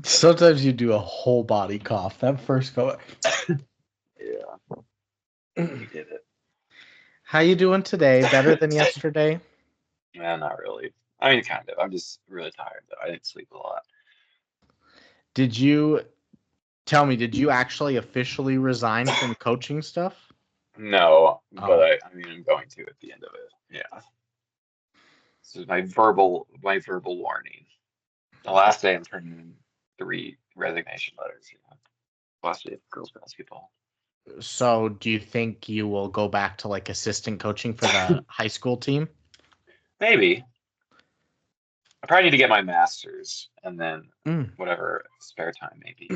Sometimes you do a whole body cough. That first go. Yeah, we did it. How you doing today? Better than yesterday? Yeah, not really. I mean, kind of. I'm just really tired though. I didn't sleep a lot. Did you tell me? Did you actually officially resign from coaching stuff? No, but Oh, I mean, I'm going to at the end of it. Yeah. This is my verbal warning. The last day I'm turning in 3 resignation letters. Last day of girls basketball. so do you think you will go back to like assistant coaching for the high school team? Maybe. I probably need to get my master's and then Mm, whatever spare time maybe.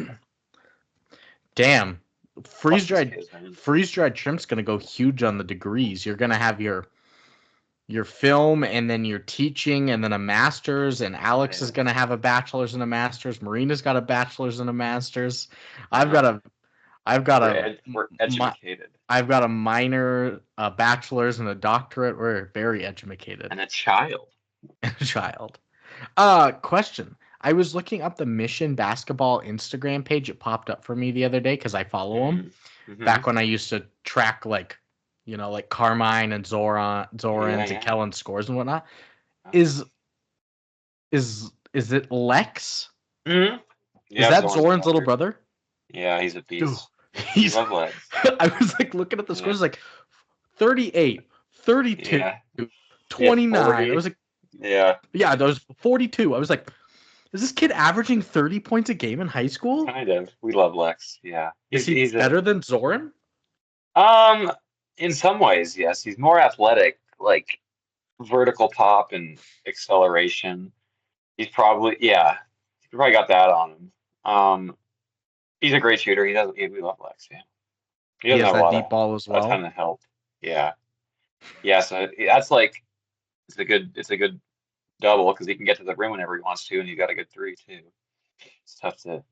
damn, freeze Plus these dried kids, man. freeze dried shrimp's gonna go huge on the degrees. You're gonna have your film and then your teaching and then a master's, and Alex is Yeah. gonna have a bachelor's and a master's. Marina's got a bachelor's and a master's. I've got Uh-huh. a I've got a We're my educated. I've got a minor, a bachelor's, and a doctorate. We're very educated. And a child. Child. Question. I was looking up the Mission basketball Instagram page. It popped up for me the other day because I follow them. Mm-hmm. Back when I used to track like Carmine and Yeah, Zoran's and yeah. Kellen's scores and whatnot. Uh-huh. Is is it Lex? Mm-hmm. Is Yeah, that Zorn's Zoran's little brother. brother? Yeah, he's a Dude, beast. We he's love Legs. I was like looking at the Yeah, scores like 38, 32, yeah. He had 29. I 40. was like, Yeah, yeah, there was 42. I was like, is this kid averaging 30 points a game in high school? kind of. We love Lex. Yeah, Is he's he he's a better than Zoran? um. In some ways, yes, he's more athletic, like vertical pop and acceleration. He's probably he probably got that on him. He's a great shooter. We love Lex. Yeah, he He doesn't has have that deep ball as a well. ton of help. Yeah, yeah. So that's like it's a good double because he can get to the rim whenever he wants to, and he got a good three too. It's tough to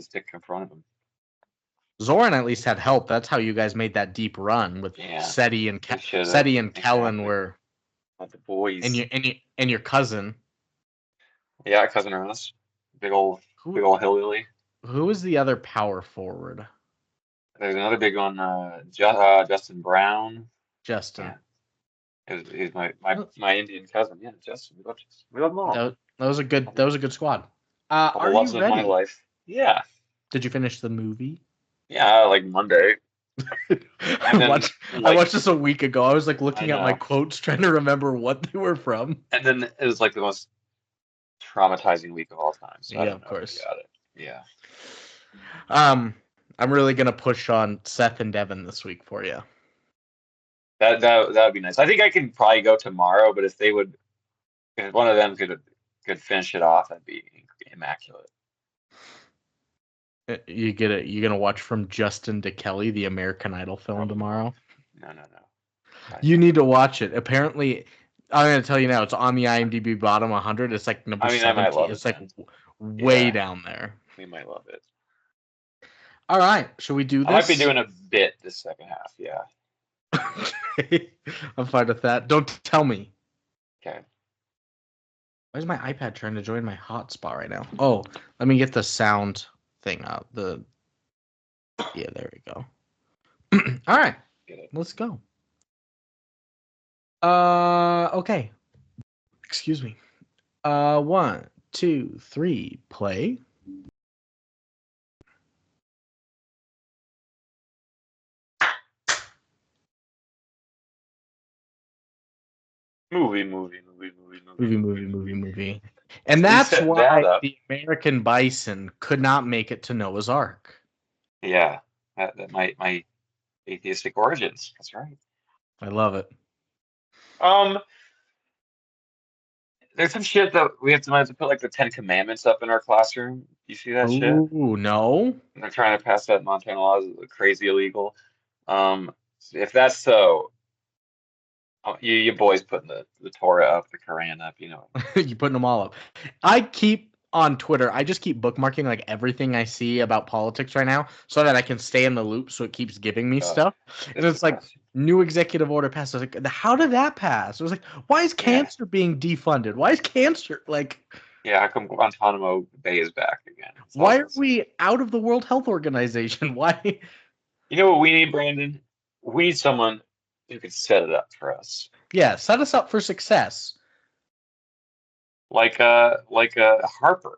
stick in front of him. Zoran at least had help. That's how you guys made that deep run with Yeah, we should have Seti and Kellen exactly. were But the and boys, your cousin. yeah, cousin Ernest, big old big Who old hillbilly. who is the other power forward? There's another big one, Justin Brown. Justin. Yeah, he's my Indian cousin. Yeah, Justin. We love them all. That was a good squad. All the Are you loves of my ready? life. Yeah, Did you finish the movie? yeah, like Monday, I and then watched like this a week ago. I was like I looking at my know, quotes, trying to remember what they were from. and then it was like the most traumatizing week of all time. So I Yeah, don't of know if you course. got it. Yeah. Um, I'm really gonna push on Seth and Devin this week for you. That would be nice. I think I can probably go tomorrow, but if one of them could finish it off, that'd be immaculate. You're gonna watch from Justin to Kelly, the American Idol film Oh no, tomorrow. no. I You know. need to watch it. Apparently, I'm gonna tell you now. It's on the IMDb bottom 100. It's like number I mean, I might 70. love it It's like then. way Yeah, down there. we might love it. All right, should we do I might be this? doing a bit this second half. Yeah. Okay. I'm fine with that. Don't tell me. Okay. Why is my iPad trying to join my hotspot right now? Oh, let me get the sound thing out. Yeah, there we go. All right, Get it. let's go. Okay. Excuse me. 1, 2, 3, play. Movie. And Who's that's setting that why up? the American Bison could not make it to Noah's Ark. Yeah. That my atheistic origins. That's right. I love it. Um, there's some shit that might have to put like the Ten Commandments up in our classroom. You see that shit? Oh, no. They're trying to pass that in Montana law as crazy illegal. Um, if that's so, you boys putting the Torah up, the Quran up, you know. You're putting them all up. I keep on Twitter, I just keep bookmarking like everything I see about politics right now so that I can stay in the loop so it keeps giving me Uh, stuff. And it's it's like disgusting. new executive order passed. I was like, how did that pass? It was like, why is Yeah, cancer being defunded? Why is cancer like Yeah, how come Guantanamo Bay is back again? It's Why also are we out of the World Health Organization? Why? You know what we need, Brandon? We need someone who could set it up for us. Yeah, set us up for success. Like a Harper.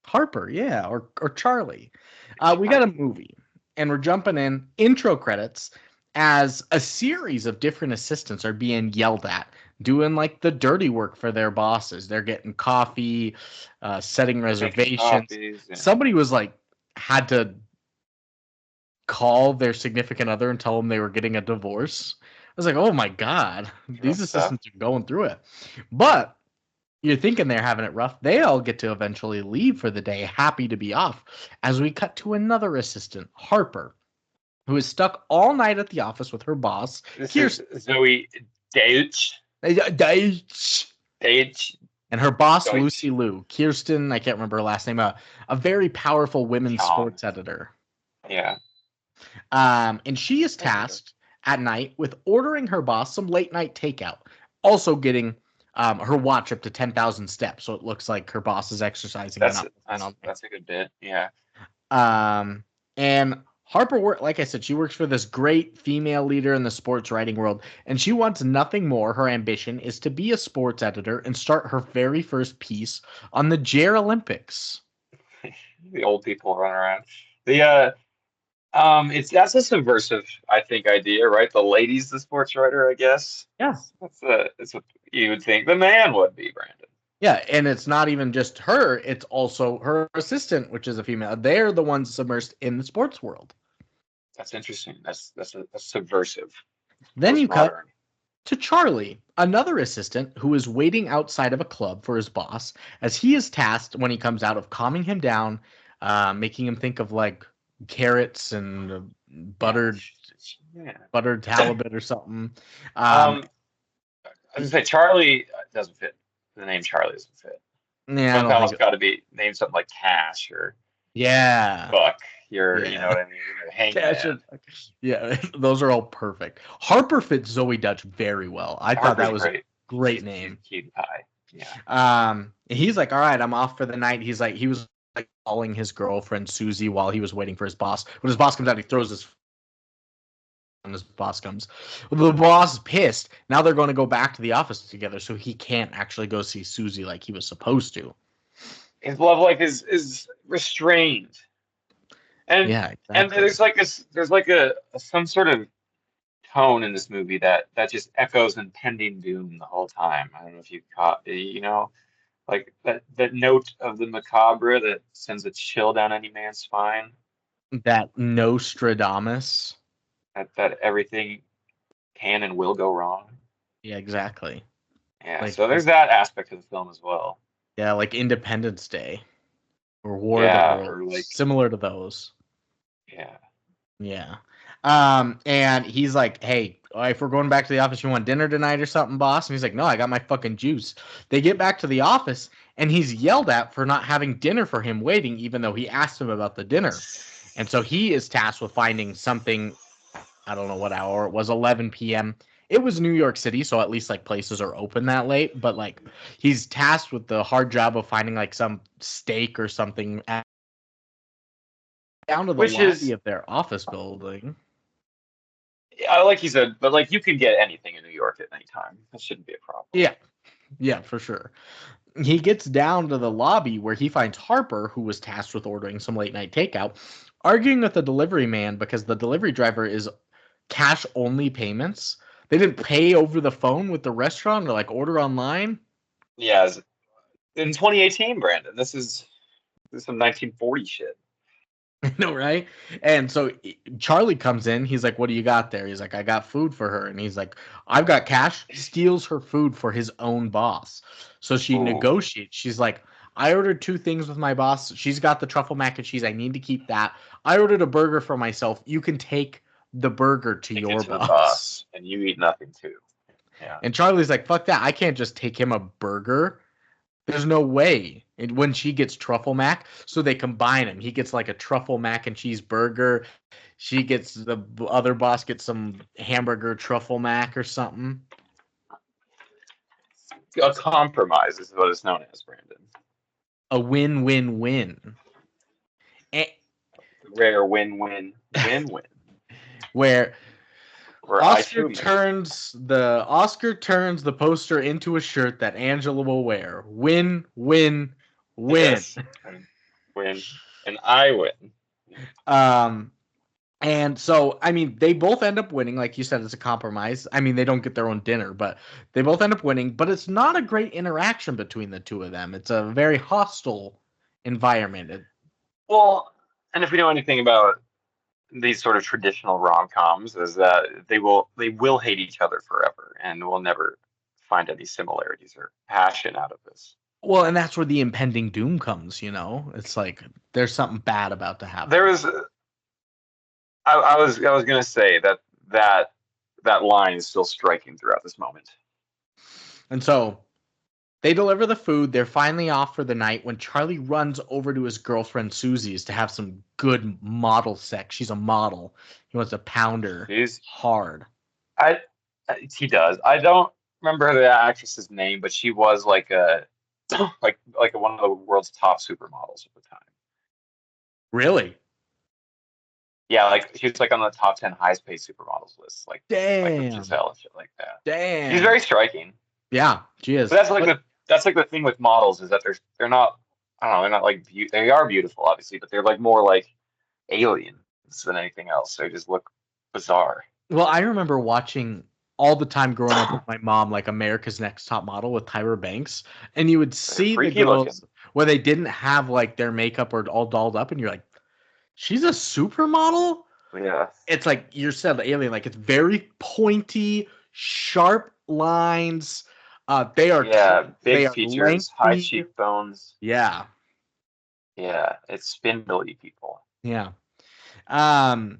Harper, yeah, or Charlie. We got a Charlie. movie, and we're jumping in intro credits as a series of different assistants are being yelled at, doing like the dirty work for their bosses. They're getting coffee, setting Making reservations. copies. Yeah. Somebody was like had to call their significant other and tell them they were getting a divorce. I was like, oh my god, these Rough stuff. assistants are going through it. But you're thinking they're having it rough. They all get to eventually leave for the day, happy to be off. As we cut to another assistant, Harper, who is stuck all night at the office with her boss, This is Kirsten. Zoe Deutsch. Deutsch. And her boss, Deutsch. Lucy Liu. Kirsten, I can't remember her last name, a very powerful women's John. sports editor. Yeah. And she is tasked at night with ordering her boss some late night takeout, also getting her watch up to 10,000 steps, so it looks like her boss is exercising. That's a good bit. Yeah. And Harper, like I said, she works for this great female leader in the sports writing world, and she wants nothing more. Her ambition is to be a sports editor and start her very first piece on the Jer Olympics. The old people run around. That's a subversive, I think, idea, right? The lady's the sports writer, I guess. Yeah. That's what you would think the man would be, Brandon. Yeah, and it's not even just her, it's also her assistant, which is a female. They're the ones immersed in the sports world. That's interesting. That's subversive. Then you cut Postmodern. to Charlie, another assistant who is waiting outside of a club for his boss, as he is tasked when he comes out of calming him down, making him think of like carrots and buttered halibut or something. I was gonna say Charlie doesn't fit. The name Charlie doesn't fit. Yeah, I don't Somehow it's think. got to be named something like Cash or Yeah, Buck. You yeah. know what I mean? Hangman. Yeah, those are all perfect. Harper fits Zoe Dutch very well. I thought that was great. a great name. Cute pie. Yeah. He's like, all right, I'm off for the night. He was like calling his girlfriend Susie while he was waiting for his boss. When his boss comes out, he throws his. And his boss comes. Well, the boss is pissed. Now they're going to go back to the office together, so he can't actually go see Susie like he was supposed to. His love life is restrained. And yeah, exactly. And there's like a some sort of tone in this movie that just echoes impending doom the whole time. I don't know if you caught, like that note of the macabre that sends a chill down any man's spine. That Nostradamus. That everything can and will go wrong. Yeah, exactly. Yeah, like, so there's that aspect of the film as well. Yeah, like Independence Day or War of the Worlds, like, similar to those. Yeah. Yeah. And he's like, hey, if we're going back to the office, you want dinner tonight or something, boss? And he's like, no, I got my fucking juice. They get back to the office, and he's yelled at for not having dinner for him waiting, even though he asked him about the dinner. And so he is tasked with finding something. I don't know what hour it was, 11 p.m. It was New York City, so at least like places are open that late. But like he's tasked with the hard job of finding like some steak or something down to the lobby of their office building. Yeah, like you said, but like you can get anything in New York at any time. That shouldn't be a problem. Yeah, for sure. He gets down to the lobby where he finds Harper, who was tasked with ordering some late night takeout, arguing with the delivery man because the delivery driver is cash only payments. They didn't pay over the phone with the restaurant or like order online. Yeah, in 2018, Brandon. This is some 1940 shit. No, right? And so Charlie comes in. He's like, what do you got there? He's like, I got food for her. And he's like, I've got cash. Steals her food for his own boss. So she negotiates. She's like, I ordered 2 things with my boss. She's got the truffle mac and cheese. I need to keep that. I ordered a burger for myself. You can take the burger to your boss. And you eat nothing too. Yeah. And Charlie's like, fuck that. I can't just take him a burger. There's no way. And when she gets truffle mac, so they combine them. He gets like a truffle mac and cheese burger. She gets, the other boss gets some hamburger truffle mac or something. A compromise is what it's known as, Brandon. a win-win-win. Rare win-win, win-win. Where I Oscar turns the poster into a shirt that Angela will wear. Win, win, win. Yes. Win, and I win. And so, I mean, they both end up winning. Like you said, it's a compromise. I mean, they don't get their own dinner, but they both end up winning. But it's not a great interaction between the two of them. It's a very hostile environment. Well, and if we know anything about these sort of traditional rom-coms, is that they will hate each other forever and will never find any similarities or passion out of this. Well, and that's where the impending doom comes. It's like there's something bad about to happen. There is. I was gonna say that line is still striking throughout this moment. And so they deliver the food. They're finally off for the night when Charlie runs over to his girlfriend Susie's to have some good model sex. She's a model. He wants to pound her hard. He does. I don't remember the actress's name, but she was like a like one of the world's top supermodels at the time. Really? Yeah, like she was like on the top 10 highest paid supermodels list, like damn, like Giselle and shit like that. Damn, she's very striking. Yeah, she is. But that's like the thing with models is that they're not, I don't know, they're not like they are beautiful obviously, but they're like more like aliens than anything else. They just look bizarre. Well, I remember watching all the time growing up with my mom, like America's Next Top Model with Tyra Banks, and you would see the girls looking. Where they didn't have like their makeup or all dolled up, and you're like, she's a supermodel? Yeah. It's like you said, alien. Like it's very pointy, sharp lines. They are big features, high cheekbones. Yeah. Yeah, it's spindly people. Yeah. And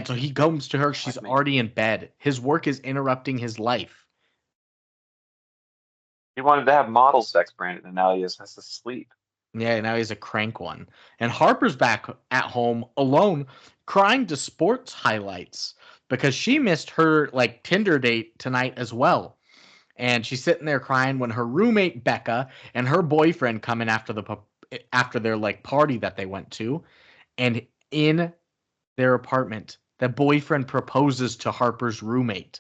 so he comes to her. She's already in bed. His work is interrupting his life. He wanted to have model sex, Brandon, and now he just has to sleep. Yeah, now he's a crank one. And Harper's back at home alone, crying to sports highlights because she missed her like Tinder date tonight as well. And she's sitting there crying when her roommate Becca and her boyfriend come in after their like party that they went to, and in their apartment, the boyfriend proposes to Harper's roommate.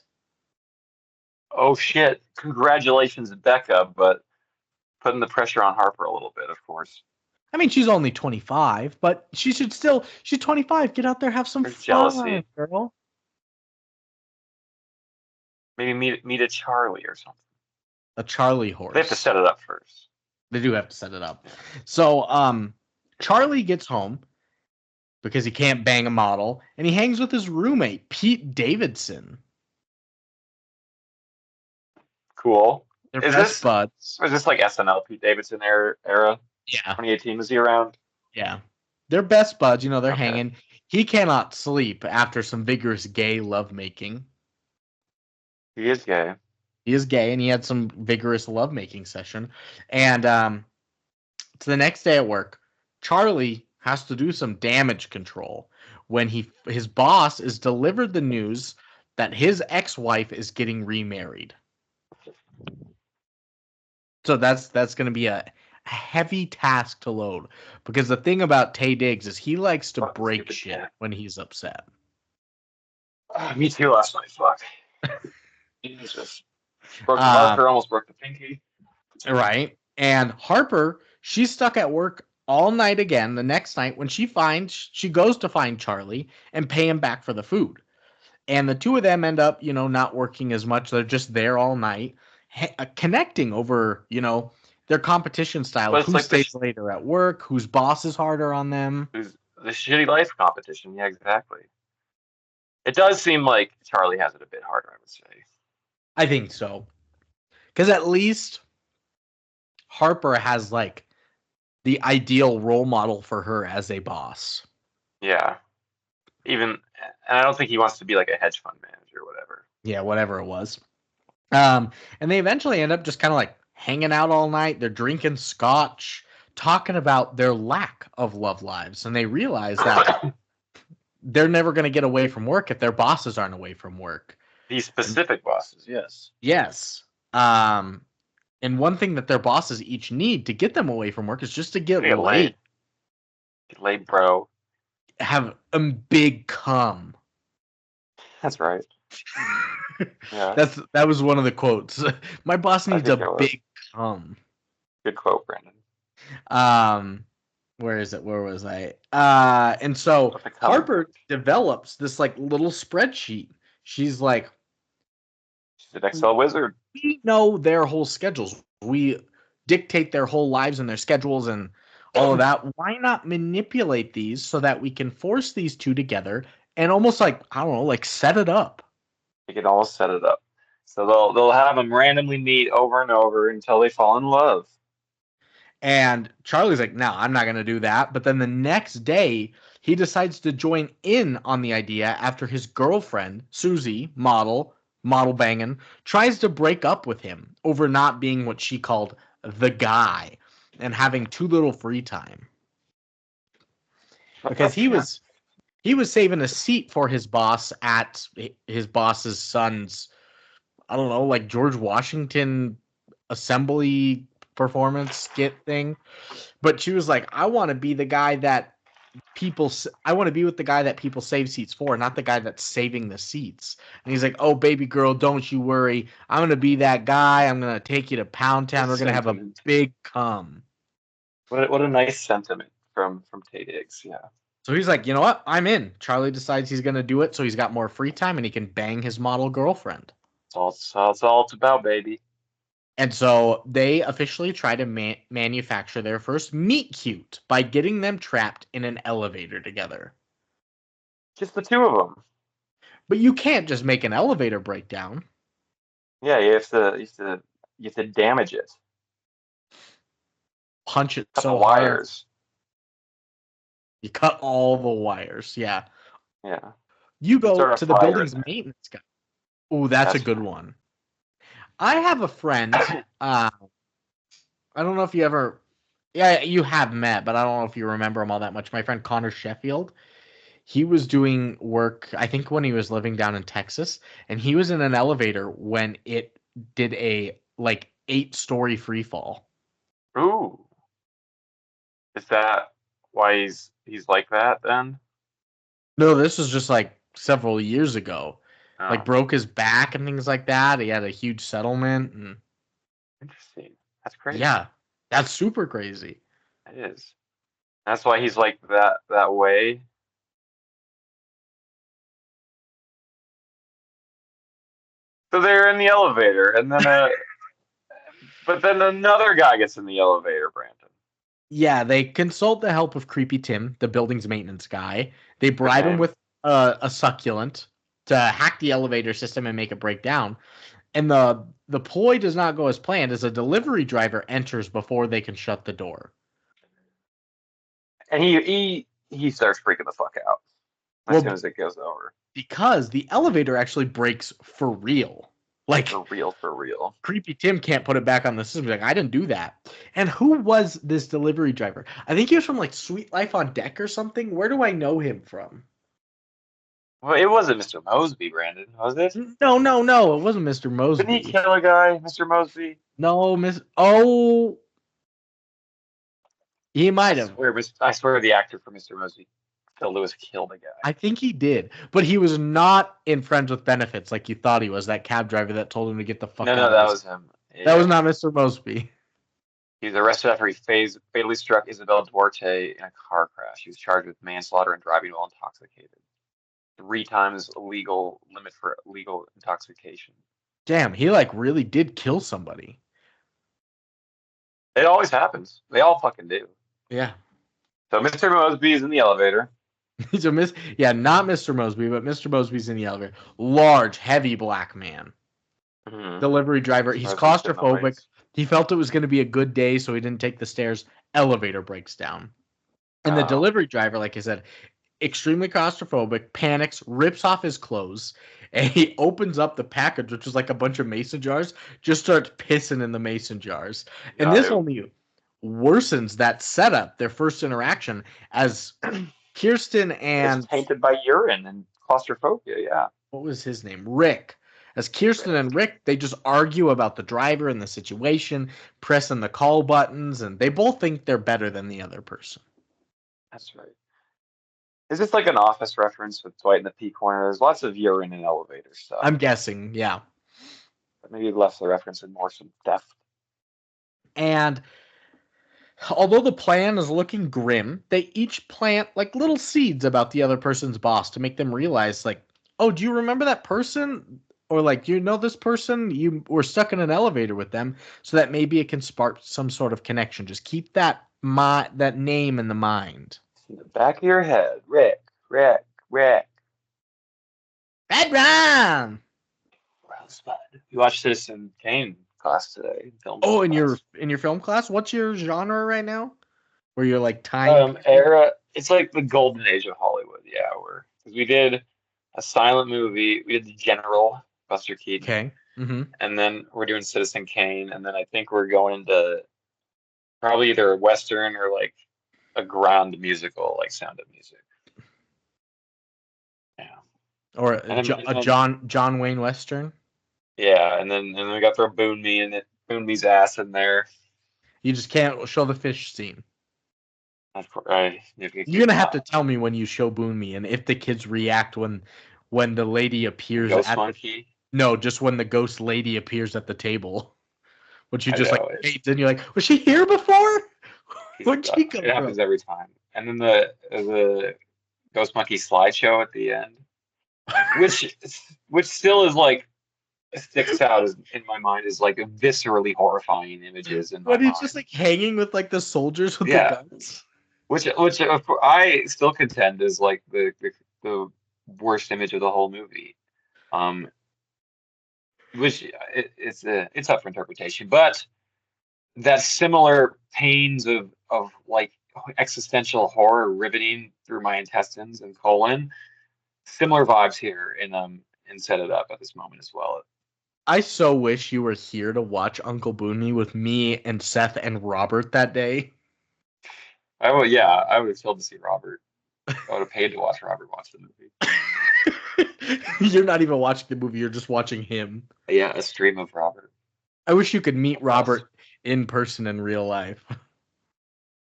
Oh shit! Congratulations, Becca, but putting the pressure on Harper a little bit, of course. I mean, she's only 25, but she's 25. Get out there, have some fun, jealousy, girl. Maybe meet a Charlie or something. A Charlie horse. They have to set it up first. They do have to set it up. So, Charlie gets home because he can't bang a model, and he hangs with his roommate, Pete Davidson. Cool. They're best buds. Is this like SNL Pete Davidson era? Yeah. 2018, was he around? Yeah. They're best buds. They're hanging. He cannot sleep after some vigorous gay lovemaking. He is gay. He is gay, and he had some vigorous lovemaking session. And to the next day at work, Charlie has to do some damage control when his boss is delivered the news that his ex-wife is getting remarried. So that's going to be a heavy task to load, because the thing about Taye Diggs is he likes to break shit when he's upset. Me too last night. Fuck. Jesus. Broke the marker, almost broke the pinky. Right. And Harper, she's stuck at work all night again. The next night when she goes to find Charlie and pay him back for the food. And the two of them end up, not working as much. They're just there all night, connecting over, their competition style. Who stays later at work, whose boss is harder on them. Who's the shitty life competition. Yeah, exactly. It does seem like Charlie has it a bit harder, I would say. I think so. Because at least Harper has like the ideal role model for her as a boss. Yeah. And I don't think he wants to be like a hedge fund manager or whatever. Yeah, whatever it was. And they eventually end up just kind of like hanging out all night. They're drinking scotch, talking about their lack of love lives. And they realize that they're never going to get away from work if their bosses aren't away from work. These specific bosses, yes. Yes. And one thing that their bosses each need to get them away from work is just to get Get laid. laid. Get laid, bro. Have a big cum. That's right. Yeah. That was one of the quotes. My boss I needs think a it was. big cum. Good quote, Brandon. Where is it? Where was I? And so What the cum? Harper develops this like little spreadsheet. She's like, She's an Excel wizard. we know their whole schedules. We dictate their whole lives and their schedules and all of that. Why not manipulate these so that we can force these two together and almost like, I don't know, like set it up? They can almost set it up. So they'll have them randomly meet over and over until they fall in love. And Charlie's like, no, I'm not going to do that. But then the next day, he decides to join in on the idea after his girlfriend, Susie, model banging, tries to break up with him over not being what she called the guy and having too little free time. Because he was saving a seat for his boss at his boss's son's, I don't know, like George Washington assembly performance skit thing. But she was like, I want to be the guy that I want to be with the guy that people save seats for, not the guy that's saving the seats. And he's like, oh, baby girl, don't you worry. I'm going to be that guy. I'm going to take you to Pound Town. We're going to have a big cum. What a nice sentiment from Tay Diggs. Yeah. So he's like, you know what? I'm in. Charlie decides he's going to do it so he's got more free time and he can bang his model girlfriend. That's all it's about, baby. And so they officially try to manufacture their first meet cute by getting them trapped in an elevator together. Just the two of them. But you can't just make an elevator breakdown. Yeah, you have to damage it. Punch it Cut so the wires. hard. You cut all the wires. Yeah. Yeah. You go to the building's maintenance guy. Oh, that's a good one. I have a friend. I don't know if you ever. Yeah, you have met, but I don't know if you remember him all that much. My friend Connor Sheffield. He was doing work, I think, when he was living down in Texas, and he was in an elevator when it did a like 8-story free fall. Ooh. Is that why he's like that then? No, this was just like several years ago. Oh. Like broke his back and things like that. He had a huge settlement. And interesting. That's crazy. Yeah, that's super crazy. It is. That's why he's like that way. So they're in the elevator, and then but then another guy gets in the elevator, Brandon. Yeah, they consult the help of Creepy Tim, the building's maintenance guy. They bribe him with a succulent to hack the elevator system and make it break down. And the ploy does not go as planned as a delivery driver enters before they can shut the door. And he starts freaking the fuck out as soon as it goes over. Because the elevator actually breaks for real. Like for real. Creepy Tim can't put it back on the system. He's like, I didn't do that. And who was this delivery driver? I think he was from like Sweet Life on Deck or something. Where do I know him from? Well, it wasn't Mr. Mosby, Brandon, was it? No. It wasn't Mr. Mosby. Didn't he kill a guy, Mr. Mosby? No, Oh, he might have. I swear the actor for Mr. Mosby, Phil Lewis, killed a guy. I think he did, but he was not in Friends with Benefits like you thought he was. That cab driver that told him to get the fuck out. No, that was him. Yeah. That was not Mr. Mosby. He was arrested after he fatally struck Isabel Duarte in a car crash. He was charged with manslaughter and driving while intoxicated. 3 times legal limit for legal intoxication. Damn, he like really did kill somebody. It always happens. They all fucking do. Yeah. So Mr. Mosby is in the elevator. He's not Mr. Mosby, but Mr. Mosby's in the elevator. Large, heavy black man. Mm-hmm. Delivery driver. He's claustrophobic. He felt it was going to be a good day, so he didn't take the stairs. Elevator breaks down. And the delivery driver, like I said, extremely claustrophobic, panics, rips off his clothes, and he opens up the package, which is like a bunch of mason jars, just starts pissing in the mason jars. And this only worsens that setup, their first interaction, as Kirsten and... It's tainted by urine and claustrophobia, yeah. What was his name? Rick. As Kirsten and Rick, they just argue about the driver and the situation, pressing the call buttons, and they both think they're better than the other person. That's right. Is this like an Office reference with Dwight in the P corner? There's lots of urine and elevator stuff. I'm guessing, yeah. But maybe less the reference and more some depth. And although the plan is looking grim, they each plant like little seeds about the other person's boss to make them realize, like, oh, do you remember that person? Or like, you know this person? You were stuck in an elevator with them, so that maybe it can spark some sort of connection. Just keep that name in the mind. In the back of your head, Rick. Bedroom! Rosebud. You watched Citizen Kane class today. Oh, in your film class? What's your genre right now? Where you're like tying era. It's like the golden age of Hollywood. Yeah, because we did a silent movie. We did The General, Buster Keaton. Okay. Mm-hmm. And then we're doing Citizen Kane, and then I think we're going into probably either a Western or like a grand musical, like Sound of Music. Yeah. Or a John Wayne Western. Yeah, and then we got to throw Boonme's ass in there. You just can't show the fish scene. You're gonna have to tell me when you show Boonme and if the kids react when the lady appears Ghost Monkey. No, just when the ghost lady appears at the table. Which you just like hate, and you're like, was she here before? Where'd she come from? It happens every time. And then the Ghost Monkey slideshow at the end, which still is like sticks out in my mind is like viscerally horrifying images. But he's just like hanging with like the soldiers with the guns. Which I still contend is like the worst image of the whole movie. Which it's up for interpretation, but that similar pains of like existential horror riveting through my intestines and colon, similar vibes here in Set It Up at this moment as well. I so wish you were here to watch Uncle Boonme with me and Seth and Robert that day. I would have killed to see Robert. I would have paid to watch Robert watch the movie. You're not even watching the movie, you're just watching him. Yeah, a stream of Robert. I wish you could meet Robert in person in real life.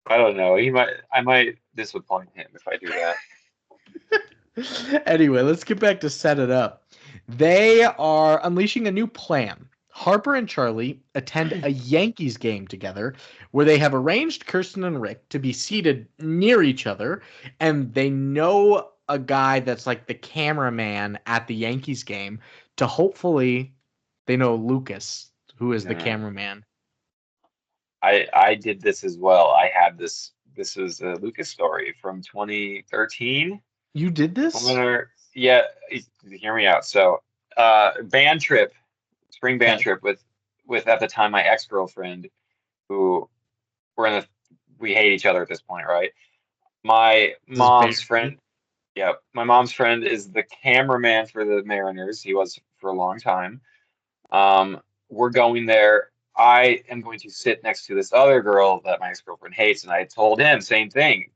I don't know. I might disappoint him if I do that. Anyway, let's get back to Set It Up. They are unleashing a new plan. Harper and Charlie attend a Yankees game together where they have arranged Kirsten and Rick to be seated near each other, and they know a guy that's like the cameraman at the Yankees game to hopefully they know Lukas, who is the cameraman. I did this as well. I had this is a Lukas story from 2013. You did this? Yeah, hear me out. So spring band trip with at the time my ex-girlfriend, who we hate each other at this point, right? My mom's friend is the cameraman for the Mariners. He was for a long time. We're going there. I am going to sit next to this other girl that my ex-girlfriend hates, and I told him same thing.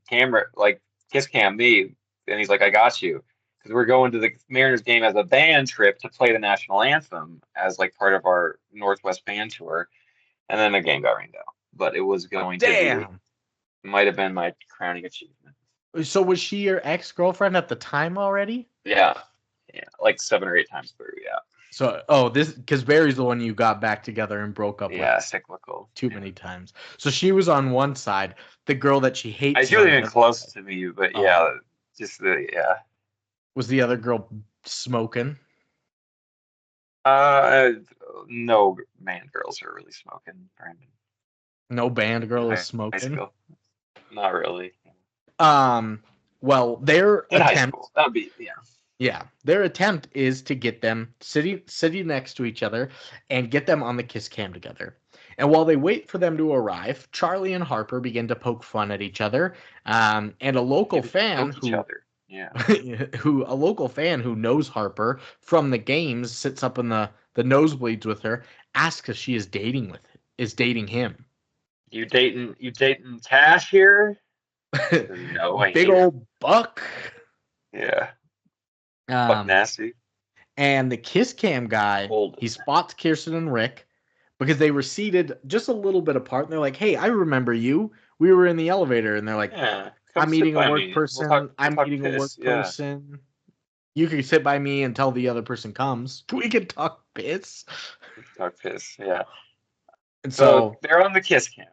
Kiss cam me, and he's like, I got you. Because we're going to the Mariners game as a band trip to play the national anthem as like part of our Northwest band tour, and then the game got rained out. But it was going to be, might have been my crowning achievement. So was she your ex-girlfriend at the time already? Yeah, like 7 or 8 times through. Yeah. So because Barry's the one you got back together and broke up with. Yeah, cyclical. Too many times. So she was on one side, the girl that she hates. She wasn't even close to me, but Was the other girl smoking? No band girls are really smoking, Brandon. No band girl is smoking? Not really. Well, their in attempt... high school. That would be, Yeah, their attempt is to get them sitting next to each other and get them on the kiss cam together. And while they wait for them to arrive, Charlie and Harper begin to poke fun at each other. And a local fan who knows Harper from the games, sits up in the nosebleeds with her, asks if she is dating him. You dating Tash here? No, big old Buck. Yeah. Buck nasty. And the kiss cam guy, Old. he spots Kirsten and Rick because they were seated just a little bit apart. And they're like, hey, I remember you. We were in the elevator. And they're like, Yeah, come I'm sit meeting a by work me. person. We'll I'm talk meeting a work piss. Yeah, person. You can sit by me until the other person comes. We can talk piss. talk piss. Yeah. And So so, they're on the kiss cam.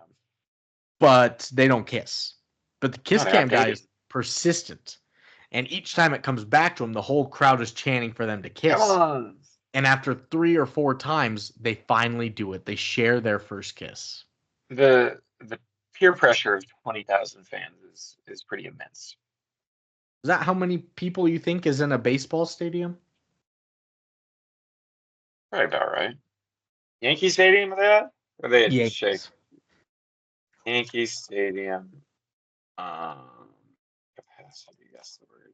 but they don't kiss. But the No, kiss they're not cam guy dating. is persistent. And each time it comes back to him, the whole crowd is chanting for them to Come kiss. on. And after 3 or 4 times, they finally do it. They share their first kiss. The peer pressure of 20,000 fans is pretty immense. Is that how many people you think is in a baseball stadium? Probably about right. Yankee Stadium with that? Or they had shake Yankees. Yankee Stadium. Um, Capacity. That's the word.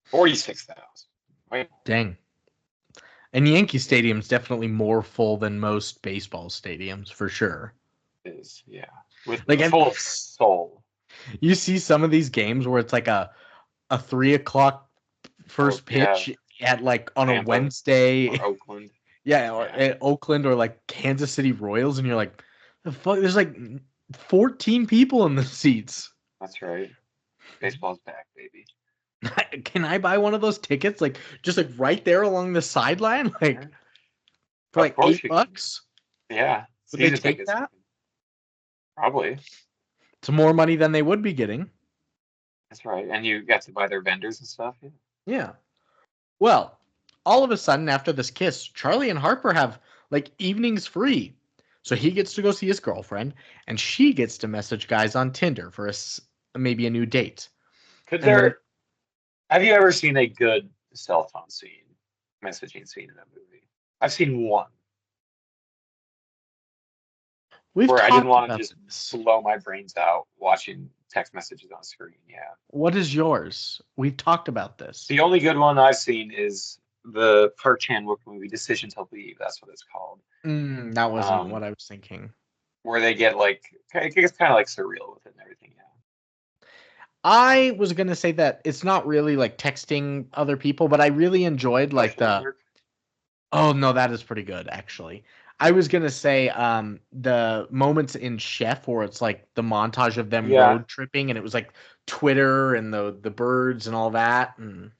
46,000. Wait, Dang. And Yankee Stadium's definitely more full than most baseball stadiums, for sure. yeah, with Like, full of soul. you see some of these games where it's like a 3 o'clock Oh first yeah, pitch at like on a Tampa Wednesday, or Oakland. yeah, or Yeah, at Oakland or like Kansas City Royals, and you're like, the fuck? There's like 14 people in the seats. that's right. Baseball's back, baby. Can I buy one of those tickets? Like just like right there along the sideline, Yeah. like for Of like course eight you can. bucks? Yeah, Would they season take tickets. that? Probably. It's more money than they would be getting. That's right. And you got to buy their vendors and stuff. Yeah. Yeah. Well, all of a sudden after this kiss, Charlie and Harper have like evenings free. So he gets to go see his girlfriend, and she gets to message guys on Tinder for maybe a new date. Could And when there? Have you ever seen a good cell phone scene, messaging scene in a movie? I've seen one we've where I didn't talked want to about just this. blow my brains out watching text messages on screen. Yeah. What is yours? We've talked about this. The only good one I've seen is the Park Chan-wook movie Decision to Leave. That's what it's called. That wasn't Um, what I was thinking. where they get like it gets kind of like surreal with it and everything. Yeah. I was gonna say that it's not really like texting other people, but I really enjoyed like Social the. network. Oh no, that is pretty good actually. I was gonna say the moments in Chef where it's like the montage of them Yeah. road tripping and it was like Twitter and the birds and all that and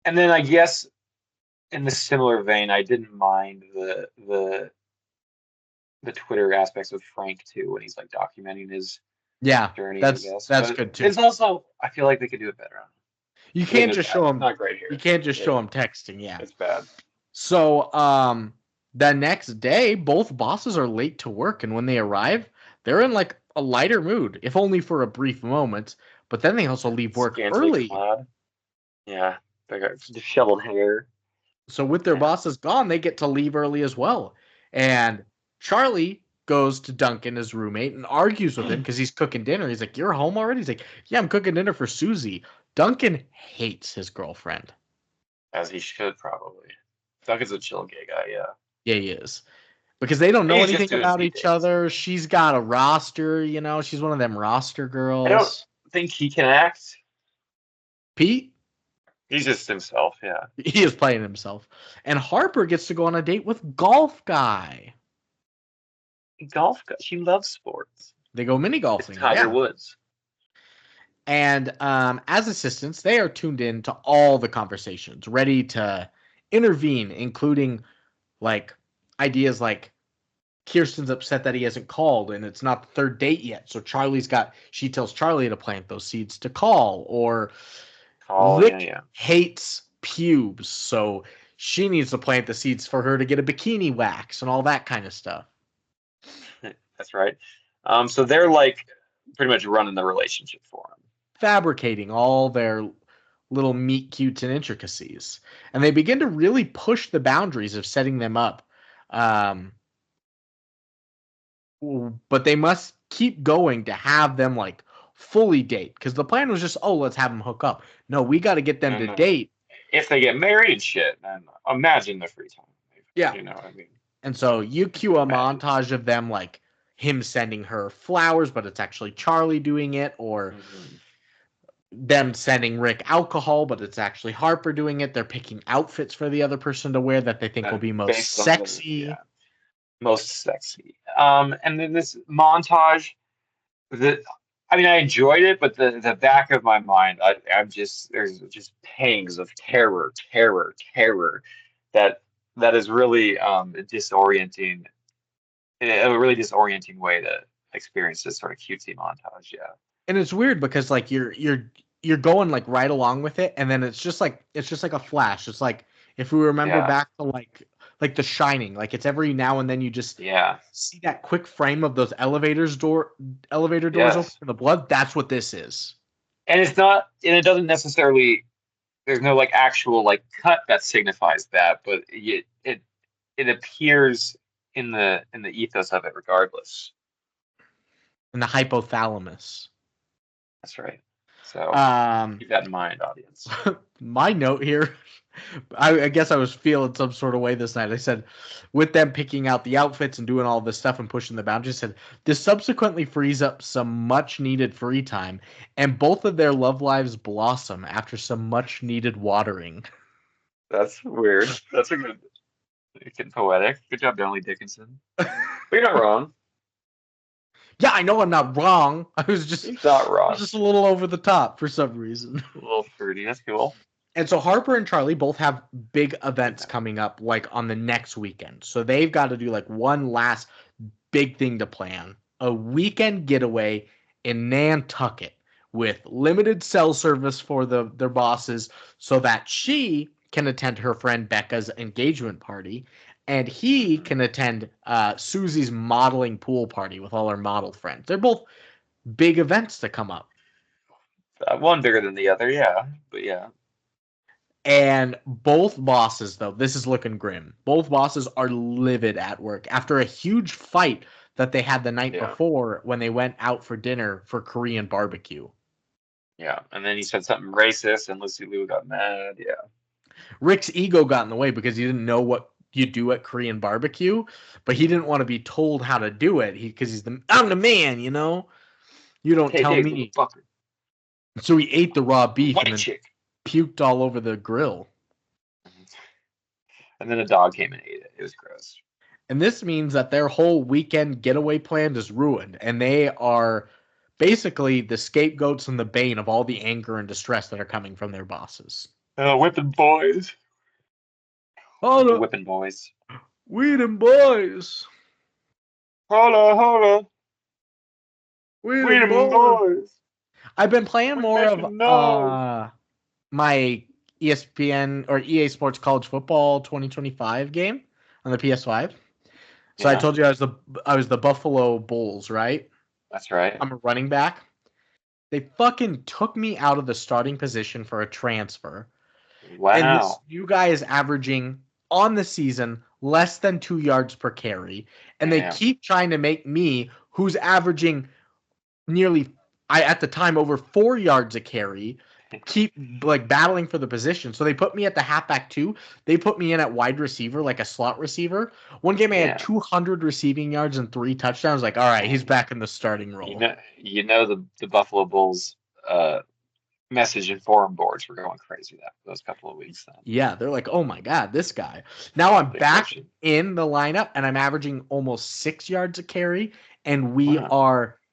And then I guess in the similar vein, I didn't mind the Twitter aspects of Frank too when he's like documenting his yeah, journey, I that's guess. that's But good too. it's also I feel like they could do it better on. You I think can't just bad. show It's them. not great You here. can't just show Yeah, them texting. Yeah. it's bad. So the next day, both bosses are late to work, and when they arrive, they're in like a lighter mood, if only for a brief moment. But then they also leave work Scantily early. clad. Yeah, they got disheveled hair. So with their Yeah. bosses gone, they get to leave early as well. And Charlie goes to Duncan, his roommate, and argues with him because he's cooking dinner. He's like, "You're home already?" He's like, "Yeah, I'm cooking dinner for Susie." Duncan hates his girlfriend. As he should probably. Duncan's a chill gay guy, yeah. Yeah, he is. Because they don't know He's just anything doing about speed each dates. other. She's got a roster, she's one of them roster I don't girls. think he can act. Pete, He's just himself, yeah. he is playing himself. And Harper gets to go on a date with Golf Guy. Golf guy. She loves sports. They go mini It's golfing, Tiger yeah. Woods. And as assistants, they are tuned in to all the conversations, ready to intervene, including like ideas like Kirsten's upset that he hasn't called and it's not the third date yet. So she tells Charlie to plant those seeds to call. Or Oh, yeah, Rick yeah. hates pubes. So she needs to plant the seeds for her to get a bikini wax and all that kind of stuff. That's right. So they're like pretty much running the relationship for him. Fabricating all their little meet cutes and intricacies. And they begin to really push the boundaries of setting them up. But they must keep going to have them like fully date because the plan was just, oh, let's have them hook up. No, we got to get them to And date. if they get married and shit, then imagine the free time. Yeah. You know what I mean? And so you cue a Imagine. montage of them like him sending her flowers, but it's actually Charlie doing it, or them sending Rick alcohol, but it's actually Harper doing it. They're picking outfits for the other person to wear that they think will be most based on sexy. most sexy. And then this montage, I enjoyed it, but the back of my mind, there's just pangs of terror that that is really disorienting, a really disorienting way to experience this sort of cutesy montage. Yeah. And it's weird because like you're going like right along with it, and then it's just like a flash. It's like if we remember Yeah. back to like The Shining, like it's every now and then you just Yeah. see that quick frame of those elevator doors open Yes. and the blood. That's what this is. And it doesn't necessarily, there's no like actual like cut that signifies that, but it appears in the ethos of it regardless. In the hypothalamus. That's right. So Um, keep that in mind, audience. my note here, I guess I was feeling some sort of way this night. I said, with them picking out the outfits and doing all this stuff and pushing the boundaries, I said, this subsequently frees up some much needed free time, and both of their love lives blossom after some much needed watering. That's weird. That's a good, poetic. Good job, Emily Dickinson. But you're not wrong. Yeah, I know I'm not wrong. I was You're not wrong. just a little over the top for some reason. A little fruity. That's cool. And so Harper and Charlie both have big events coming up like on the next weekend. So they've got to do like one last big thing to plan. A weekend getaway in Nantucket with limited cell service for their bosses so that she can attend her friend Becca's engagement party and he can attend Susie's modeling pool party with all her model friends. They're both big events to come up. One bigger than the other, yeah. But yeah. And both bosses, though, this is looking grim. Both bosses are livid at work after a huge fight that they had the night before when they went out for dinner for Korean barbecue. Yeah. And then he said something racist and Lucy Liu got mad. Yeah. Rick's ego got in the way because he didn't know what you do at Korean barbecue, but he didn't want to be told how to do it because I'm the man, you know? You don't tell me. So he ate the raw beef and then puked all over the grill. And then a dog came and ate it. It was gross. And this means that their whole weekend getaway plan is ruined. And they are basically the scapegoats and the bane of all the anger and distress that are coming from their bosses. Whipping boys. Holla. Whipping boys. Weedin' boys. Holla. Weedin' boys. I've been playing more of my ESPN or EA Sports College Football 2025 game on the PS5. So I told you I was the Buffalo Bulls, right? That's right. I'm a running back. They fucking took me out of the starting position for a transfer. Wow. And this new guy is averaging on the season less than 2 yards per carry. And they keep trying to make me, who's averaging nearly, at the time, over 4 yards a carry, keep like battling for the position. So they put me at the halfback too. They put me in at wide receiver, like a slot receiver. One game I had 200 receiving yards and 3 touchdowns. Like, all right, he's back in the starting role. You know the Buffalo Bulls message and forum boards were going crazy those couple of weeks then. Yeah, they're like, oh my God, this guy. Now I'm back in the lineup and I'm averaging almost 6 yards a carry. And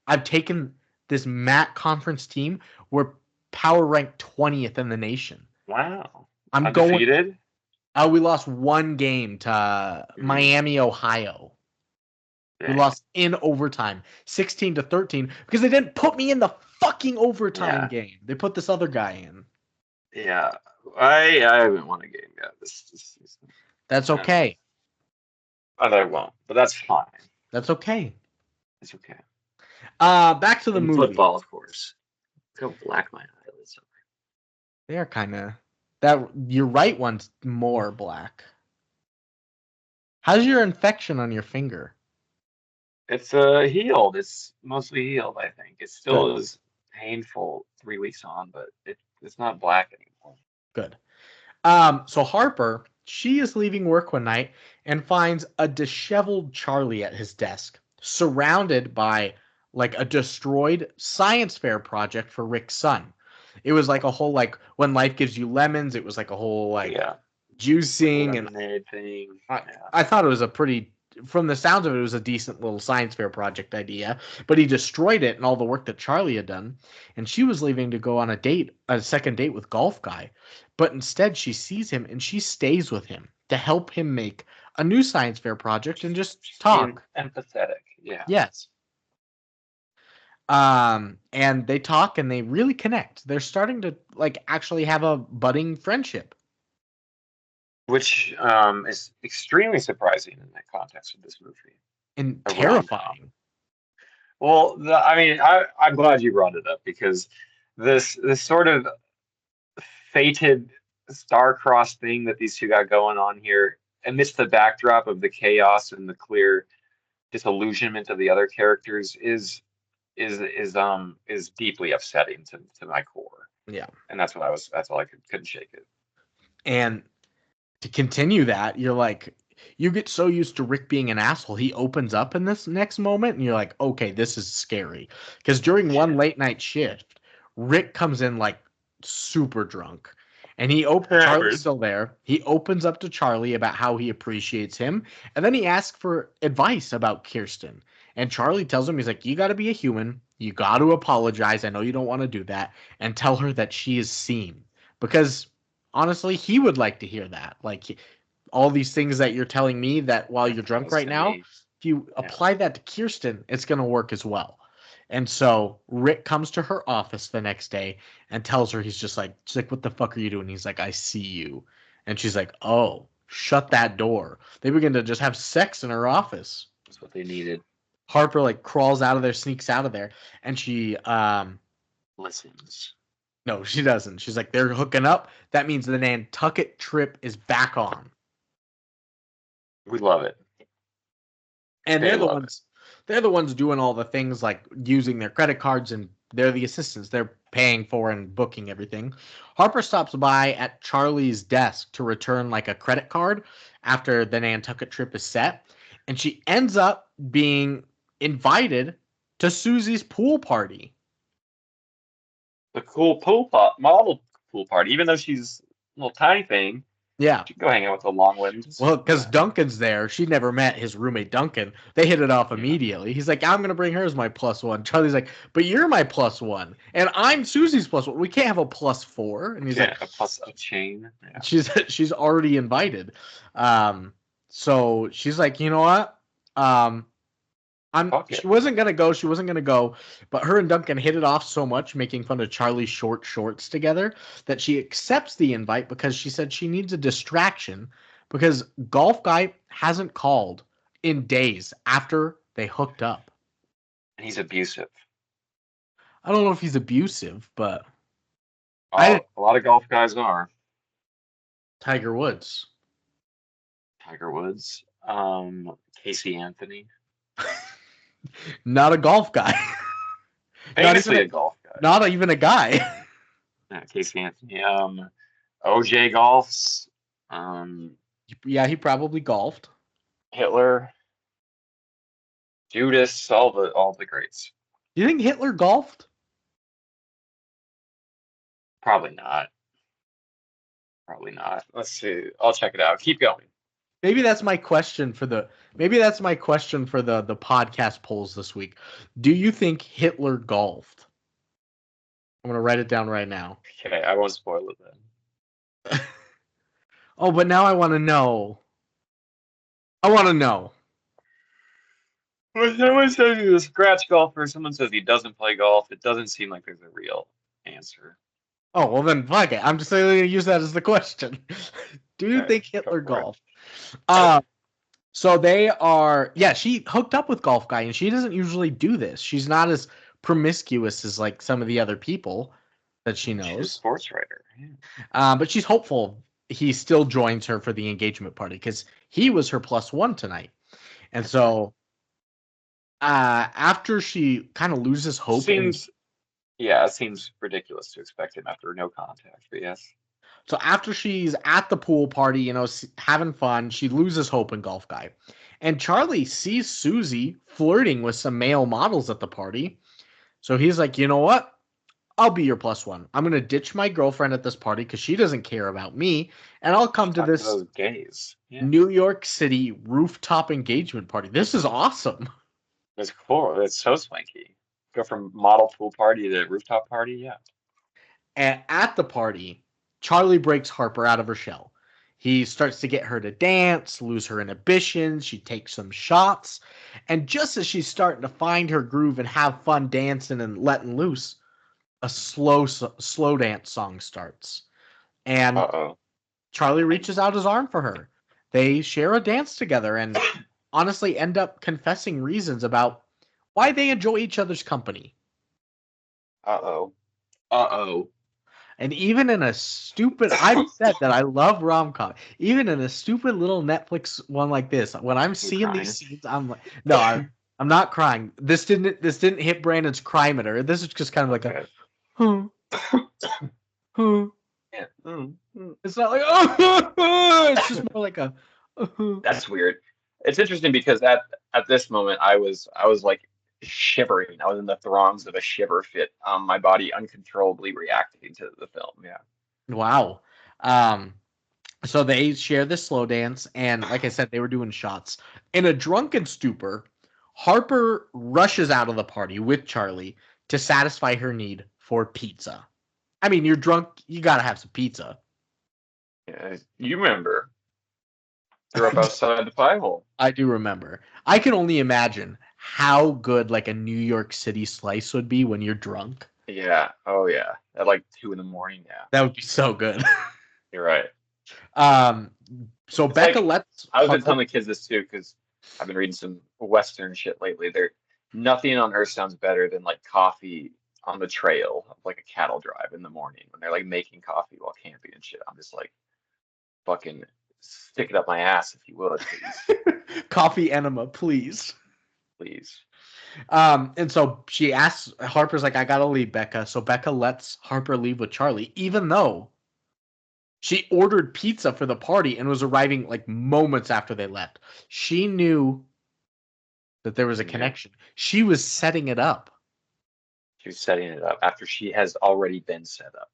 I've taken this MAC conference team. We're power ranked 20th in the nation. Wow. I'm undefeated? We lost one game to Miami, Ohio. Dang. We lost in overtime, 16-13, because they didn't put me in the fucking overtime game. They put this other guy in. Yeah. I haven't won a game yet this season. That's okay. I won't, but that's fine. That's okay. It's okay. Back to the movie. Football, of course. Look how black my eyelids are. They are kind of that. Your right one's more black. How's your infection on your finger? It's healed. It's mostly healed, I think. It still is painful 3 weeks on, but it's not black anymore. Good. So Harper, she is leaving work one night and finds a disheveled Charlie at his desk, surrounded by like a destroyed science fair project for Rick's son. It was like a whole like when life gives you lemons. It was like a whole like juicing and lemonade thing. I thought it was a pretty, from the sounds of it was a decent little science fair project idea, but he destroyed it and all the work that Charlie had done. And she was leaving to go on a second date with Golf Guy. But instead she sees him and she stays with him to help him make a new science fair project and just talk. Empathetic. Yeah. Yes. And they talk and they really connect. They're starting to like actually have a budding friendship. Which is extremely surprising in that context of this movie. And terrifying. Well, I'm glad you brought it up because this sort of fated star-crossed thing that these two got going on here, amidst the backdrop of the chaos and the clear disillusionment of the other characters, is deeply upsetting to my core. Yeah, and that's all I couldn't shake it. And to continue that, you're like, you get so used to Rick being an asshole. He opens up in this next moment, and you're like, okay, this is scary. Because during one late night shift, Rick comes in like super drunk, and Charlie's still there. He opens up to Charlie about how he appreciates him, and then he asks for advice about Kirsten. And Charlie tells him, he's like, you got to be a human. You got to apologize. I know you don't want to do that, and tell her that she is seen. Because honestly, he would like to hear that. Like, all these things that you're telling me that while you're drunk right now, if you apply that to Kirsten, it's going to work as well. And so Rick comes to her office the next day and tells her, she's like, what the fuck are you doing? He's like, I see you. And she's like, oh, shut that door. They begin to just have sex in her office. That's what they needed. Harper like crawls out of there, sneaks out of there, and she listens. No, she doesn't. She's like, they're hooking up. That means the Nantucket trip is back on. We love it. And they're the ones doing all the things like using their credit cards, and they're the assistants. They're paying for and booking everything. Harper stops by at Charlie's desk to return like a credit card after the Nantucket trip is set. And she ends up being invited to Susie's pool party. The cool model pool party, even though she's a little tiny thing. Yeah. She can go hang out with the long limbs. Well, because Duncan's there. She never met his roommate, Duncan. They hit it off immediately. He's like, I'm going to bring her as my +1. Charlie's like, but you're my +1. And I'm Susie's +1. We can't have a +4. And he's like, a plus a chain. Yeah. She's already invited. So she's like, you know what? She wasn't gonna go, but her and Duncan hit it off so much, making fun of Charlie's short shorts together, that she accepts the invite because she said she needs a distraction because Golf Guy hasn't called in days after they hooked up. And he's abusive. I don't know if he's abusive, but a lot of golf guys are. Tiger Woods. Casey Anthony. Not a golf guy. Basically a golf guy. Not even a guy. Casey Anthony. OJ golfs. Yeah, he probably golfed. Hitler. Judas, all the greats. Do you think Hitler golfed? Probably not. Let's see. I'll check it out. Keep going. Maybe that's my question for the podcast polls this week. Do you think Hitler golfed? I'm gonna write it down right now. Okay, I won't spoil it then. Oh, but now I want to know. When someone says he's a scratch golfer, someone says he doesn't play golf, it doesn't seem like there's a real answer. Oh, well then, fuck it. I'm just going to use that as the question. Do you think Hitler golfed? So they are, she hooked up with Golf Guy, and she doesn't usually do this. She's not as promiscuous as like some of the other people that she knows. She's a sports writer. Yeah. But she's hopeful he still joins her for the engagement party because he was her +1 tonight. And so after she kind of loses hope. It seems ridiculous to expect him after no contact, but yes. So after she's at the pool party, having fun, she loses hope in Golf Guy. And Charlie sees Susie flirting with some male models at the party. So he's like, you know what? I'll be your plus one. I'm going to ditch my girlfriend at this party because she doesn't care about me. And I'll come to Talk to this those gays. Yeah. New York City rooftop engagement party. This is awesome. That's cool. That's so swanky. Go from model pool party to rooftop party. Yeah. And at the party, Charlie breaks Harper out of her shell. He starts to get her to dance, lose her inhibitions. She takes some shots. And just as she's starting to find her groove and have fun dancing and letting loose, a slow dance song starts. And Uh-oh. Charlie reaches out his arm for her. They share a dance together and honestly end up confessing reasons about why they enjoy each other's company. Uh-oh. Uh-oh. And even in a stupid, I've said that I love rom-com. Even in a stupid little Netflix one like this, when I'm seeing crying? these scenes, I'm like, no, I'm not crying. This didn't hit Brandon's cry-meter. This is just kind of like Okay. a, Yeah. It's not like, oh, it's just more like a. That's weird. It's interesting because at this moment I was like shivering. I was in the throngs of a shiver fit. My body uncontrollably reacting to the film. Yeah. Wow. So they share this slow dance, and like I said, they were doing shots. In a drunken stupor, Harper rushes out of the party with Charlie to satisfy her need for pizza. I mean, you're drunk, you gotta have some pizza. Yeah. You remember? Threw up outside the pie hole. I do remember. I can only imagine how good like a New York City slice would be when you're drunk. Yeah. Oh yeah. At like 2 in the morning. Yeah. That would be so good. You're right. Um, so It's Becca like, lets I was Harper. telling the kids this too because I've been reading some Western shit lately. There, nothing on earth sounds better than like coffee on the trail of like a cattle drive in the morning when they're like making coffee while camping and shit. I'm just like, fucking stick it up my ass if you would, please, Coffee enema, please. please. And so she asks, Harper's like, I gotta leave, Becca. So Becca lets Harper leave with Charlie, even though she ordered pizza for the party and was arriving like moments after they left. She knew that there was a connection. She was setting it up. She was setting it up after she has already been set up.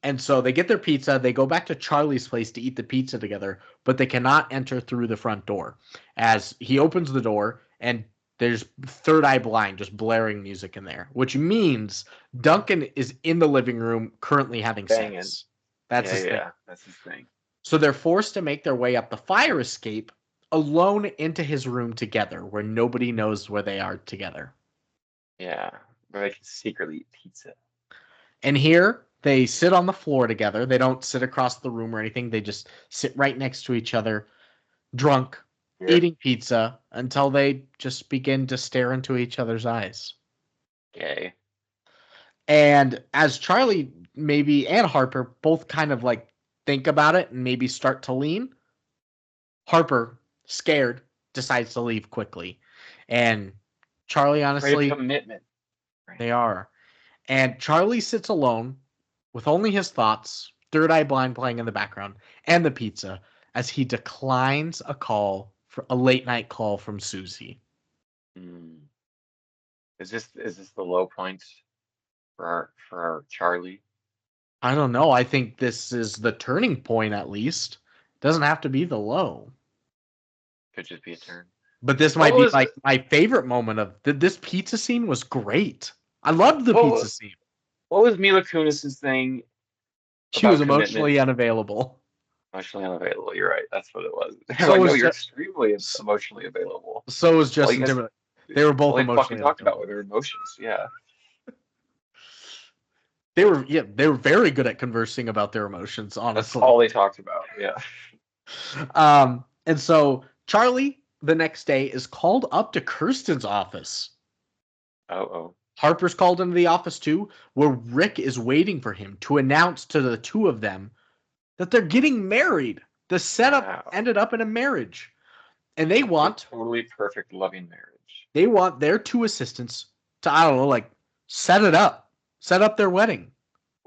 And so they get their pizza. They go back to Charlie's place to eat the pizza together, but they cannot enter through the front door. As he opens the door, and there's Third Eye Blind just blaring music in there, which means Duncan is in the living room currently having Banging. sex. That's his thing. That's his thing. So they're forced to make their way up the fire escape alone into his room together, where nobody knows where they are together. Yeah, where they can secretly eat pizza. And here they sit on the floor together. They don't sit across the room or anything. They just sit right next to each other, drunk, eating pizza until they just begin to stare into each other's eyes. Okay. And as Charlie maybe and Harper both kind of like think about it and maybe start to lean, Harper, scared, decides to leave quickly. And Charlie, honestly, great commitment. They are. And Charlie sits alone with only his thoughts, Third Eye Blind playing in the background, and the pizza as he declines a late night call from Susie. Is this the low point for our Charlie? I don't know. I think this is the turning point, at least. Doesn't have to be the low. Could just be a turn. But this might be like my favorite moment of this pizza scene was great. I loved the pizza scene. What was Mila Kunis's thing? She was emotionally unavailable. Emotionally unavailable. You're right. That's what it was. So you're extremely emotionally available. So was Justin Timberlake. They were both emotionally talked about with their emotions. Yeah. They were very good at conversing about their emotions, honestly. That's all they talked about. Yeah. And so Charlie the next day is called up to Kirsten's office. Oh. Harper's called into the office too, where Rick is waiting for him to announce to the two of them that they're getting married. The setup ended up in a marriage. And they want a totally perfect, loving marriage. They want their two assistants to, I don't know, like set it up. Set up their wedding.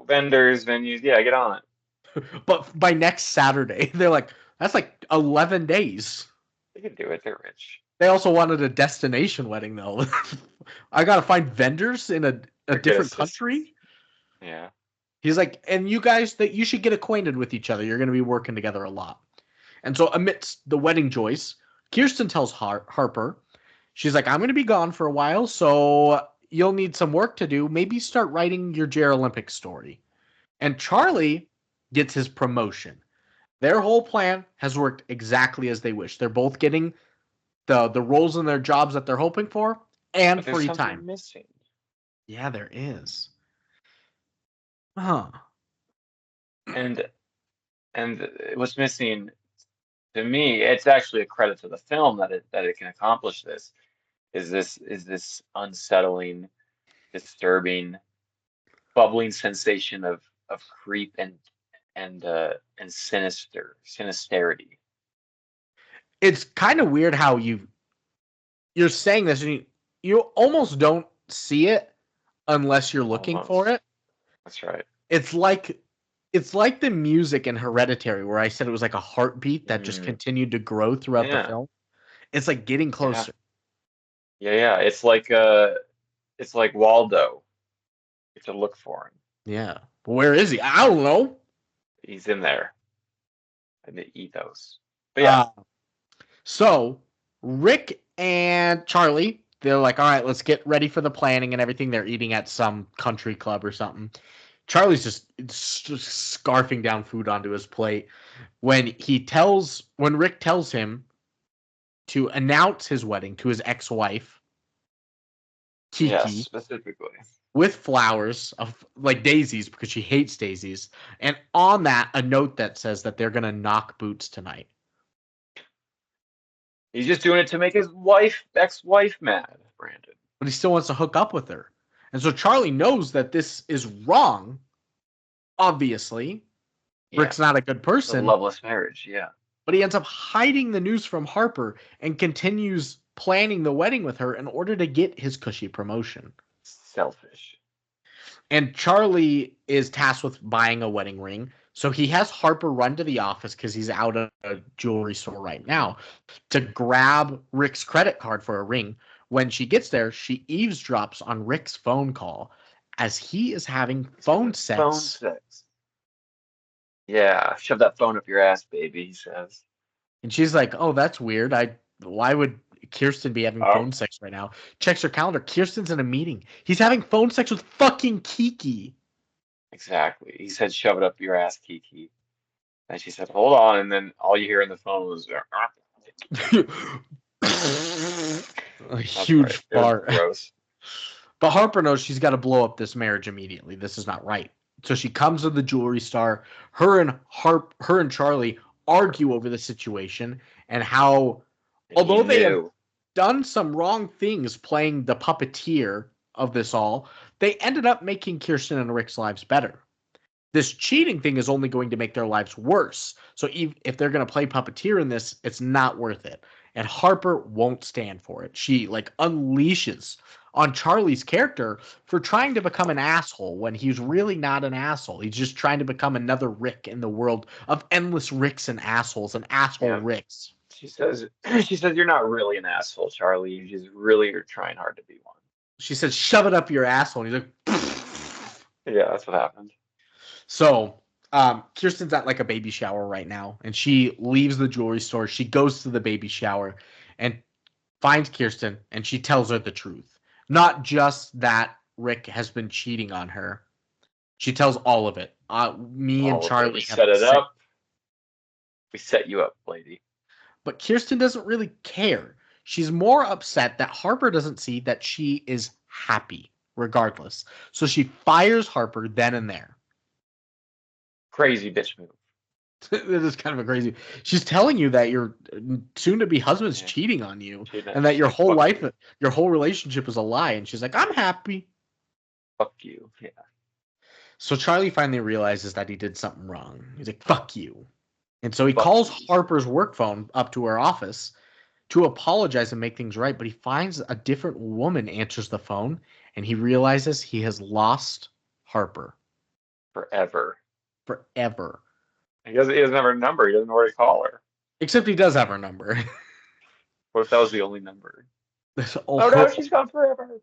Vendors, venues, yeah, get on it. But by next Saturday, they're like, that's like 11 days. They can do it. They're rich. They also wanted a destination wedding, though. I got to find vendors in a different country. Yeah. He's like, and you guys, that you should get acquainted with each other. You're going to be working together a lot. And so amidst the wedding joys, Kirsten tells Harper, she's like, I'm going to be gone for a while, so you'll need some work to do. Maybe start writing your Olympic story. And Charlie gets his promotion. Their whole plan has worked exactly as they wish. They're both getting the roles in their jobs that they're hoping for and But there's free something time. missing. Yeah, there is. Huh. And what's missing to me, it's actually a credit to the film that it can accomplish this. Is this unsettling, disturbing, bubbling sensation of creep and sinisterity. It's kind of weird how you're saying this and you almost don't see it unless you're looking for Almost. it. That's right. It's like the music in Hereditary where I said it was like a heartbeat that just Mm, continued to grow throughout the yeah. film. It's like getting Yeah. closer. Yeah, yeah. It's like Waldo. You have to look for him. Yeah. But where is he? I don't know. He's in there in the ethos. But yeah, Uh, so Rick and Charlie, they're like, all right, let's get ready for the planning and everything. They're eating at some country club or something. Charlie's just scarfing down food onto his plate when Rick tells him to announce his wedding to his ex-wife, yes, Kiki, specifically. with flowers of like daisies because she hates daisies, and on that a note that says that they're gonna knock boots tonight. He's just doing it to make his ex-wife mad, Brandon. But he still wants to hook up with her. And so Charlie knows that this is wrong. Obviously, Yeah. Rick's not a good The person, loveless marriage, yeah. but he ends up hiding the news from Harper and continues planning the wedding with her in order to get his cushy promotion. Selfish. And Charlie is tasked with buying a wedding ring. So he has Harper run to the office because he's out at a jewelry store right now to grab Rick's credit card for a ring. When she gets there, she eavesdrops on Rick's phone call as he is having phone Phone sex. sex. Yeah, shove that phone up your ass, baby, he says. And she's like, "Oh, that's weird. Why would Kirsten be having Oh, phone sex right now?" Checks her calendar. Kirsten's in a meeting. He's having phone sex with fucking Kiki. exactly. He said, shove it up your ass, Kiki. And she said, hold on. And then all you hear in the phone was, A that's right. huge It was fart. gross. But Harper knows she's got to blow up this marriage immediately. This is not right. So she comes to the jewelry store. Her and Charlie argue over the situation and how, And he although they have knew. done some wrong things playing the puppeteer of this all, they ended up making Kirsten and Rick's lives better. This cheating thing is only going to make their lives worse. So if they're going to play puppeteer in this, it's not worth it. And Harper won't stand for it. She like unleashes on Charlie's character for trying to become an asshole when he's really not an asshole. He's just trying to become another Rick in the world of endless Ricks and assholes and asshole Yeah. Ricks. She says, you're not really an asshole, Charlie. You just really are trying hard to be one. She says, "Shove it up your asshole." And he's like, Yeah, that's what happened. So Kirsten's at like a baby shower right now, and she leaves the jewelry store. She goes to the baby shower and finds Kirsten, and she tells her the truth. Not just that Rick has been cheating on her. She tells all of it. Me and All of it. We Charlie have set it set, up. We set you up, lady. but Kirsten doesn't really care. She's more upset that Harper doesn't see that she is happy, regardless. So she fires Harper then and there. Crazy bitch move. This is kind of a crazy. She's telling you that your soon-to-be husband's Yeah. cheating on you, She's and that your like, whole fuck life, you. your whole relationship is a lie. And she's like, "I'm happy." Fuck you. Yeah. So Charlie finally realizes that he did something wrong. He's like, "Fuck you," and so he Fuck calls you. Harper's work phone up to her office to apologize and make things right. But he finds a different woman answers the phone, and he realizes he has lost Harper Forever. forever. He doesn't have her number. He doesn't know where to call her. Except he does have her number. What if that was the only number? Oh, Oh no, she's gone forever.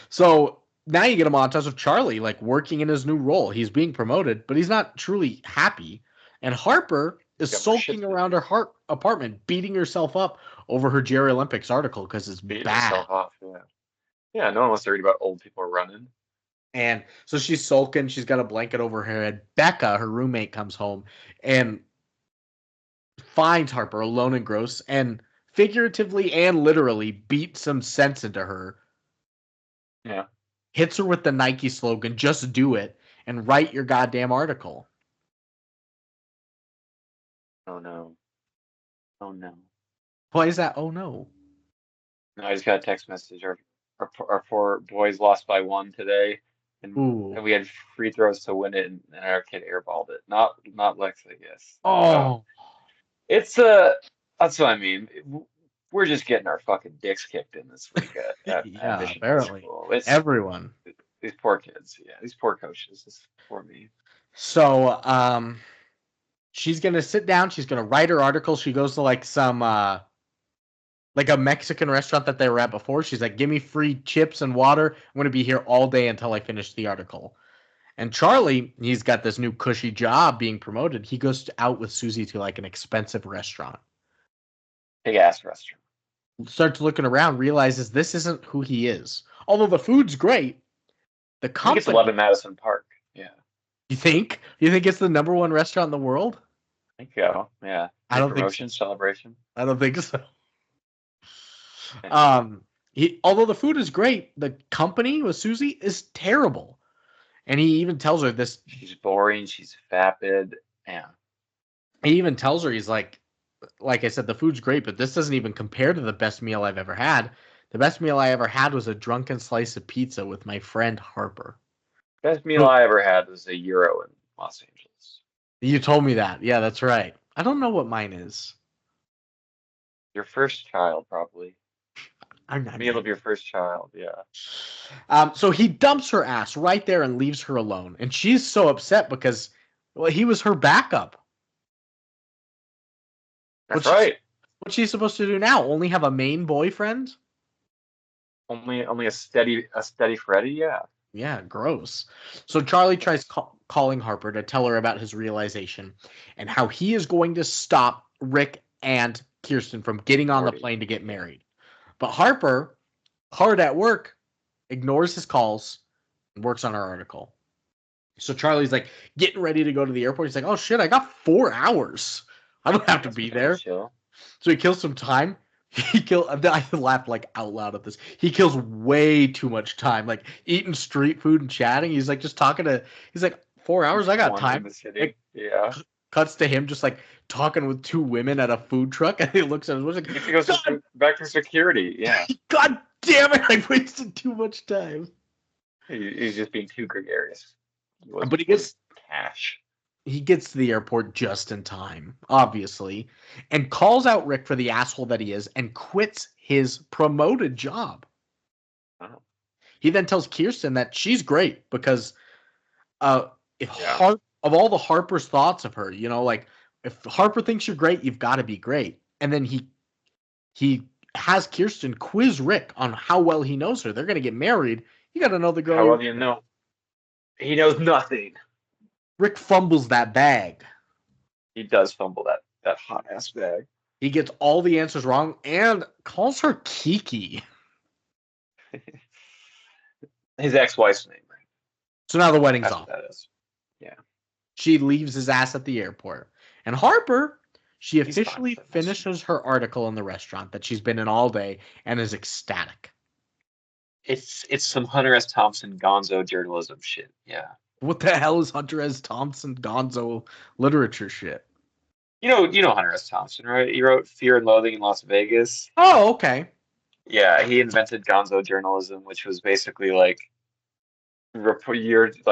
So now you get a montage of Charlie like working in his new role. He's being promoted, but he's not truly happy. And Harper is Got more shit sulking to around do. her apartment, beating herself up over her Jerry Olympics article because it's Beating bad. herself off. Yeah. Yeah. No one wants to read about old people running. And so she's sulking. She's got a blanket over her head. Becca, her roommate, comes home and finds Harper alone and gross and figuratively and literally beats some sense into her. Yeah. Hits her with the Nike slogan, just do it, and write your goddamn article. Oh no. Oh no. Why is that? Oh no. No, I just got a text message. Our poor boys lost by 1 today, Ooh. and we had free throws to win it, and our kid airballed it. Not Lex, I guess. Oh. It's that's what I mean. We're just getting our fucking dicks kicked in this week at Yeah, Mission High apparently. School. It's Everyone. these poor kids. Yeah, these poor coaches. This poor me. So, she's gonna sit down, she's gonna write her article. She goes to like some like a Mexican restaurant that they were at before. She's like, give me free chips and water. I'm gonna be here all day until I finish the article. And Charlie, he's got this new cushy job being promoted. He goes out with Susie to like an expensive restaurant. Big ass restaurant. Starts looking around, realizes this isn't who he is. Although the food's great, the I think it's company. 11 Madison Park. Yeah, You think? You think it's the number one restaurant in the world? I think so. Yeah, I new don't think so. promotion celebration. I don't think so. Yeah. Um, although the food is great, the company with Susie is terrible. And he even tells her this. She's boring. She's vapid. Yeah. He even tells her he's like I said, the food's great, but this doesn't even compare to the best meal I've ever had. The best meal I ever had was a drunken slice of pizza with my friend Harper. Best meal I ever had was a Euro in Los Angeles. You told me that. Yeah, that's right. I don't know what mine is. Your first child, probably. I'm not. Meal of your first child, yeah. So he dumps her ass right there and leaves her alone, and she's so upset because, well, he was her backup. That's right. What's she supposed to do now? Only have a main boyfriend? Only a steady Freddy, yeah. Yeah, gross. So Charlie tries calling Harper to tell her about his realization and how he is going to stop Rick and Kirsten from getting on the plane to get married. But Harper, hard at work, ignores his calls and works on her article. So Charlie's like getting ready to go to the airport. He's like, oh shit, I got 4 hours. I don't have to be there. Chill. So he kills some time. I laughed like out loud at this. He kills way too much time, like eating street food and chatting. He's like just talking to. He's like 4 hours. I got time. In the city. Yeah. Cuts to him just like talking with 2 women at a food truck, and he looks at his watch like, he goes back to security. Yeah. God damn it! I wasted too much time. He's just being too gregarious. But he gets cash. He gets to the airport just in time, obviously, and calls out Rick for the asshole that he is and quits his promoted job. Oh. He then tells Kirsten that she's great because of all the Harper's thoughts of her, like if Harper thinks you're great, you've got to be great. And then he has Kirsten quiz Rick on how well he knows her. They're going to get married. You got to know the girl. How well do you know? He knows nothing. Rick fumbles that bag. He does fumble that hot ass bag. He gets all the answers wrong and calls her Kiki. His ex-wife's name. Right? So now the wedding's off. That is. Yeah. She leaves his ass at the airport. And Harper, she officially finishes her article in the restaurant that she's been in all day and is ecstatic. It's some Hunter S. Thompson gonzo journalism shit. Yeah. What the hell is Hunter S. Thompson gonzo literature shit? You know Hunter S. Thompson, right? He wrote Fear and Loathing in Las Vegas. Oh, okay. Yeah, he invented gonzo journalism, which was basically like he's reporting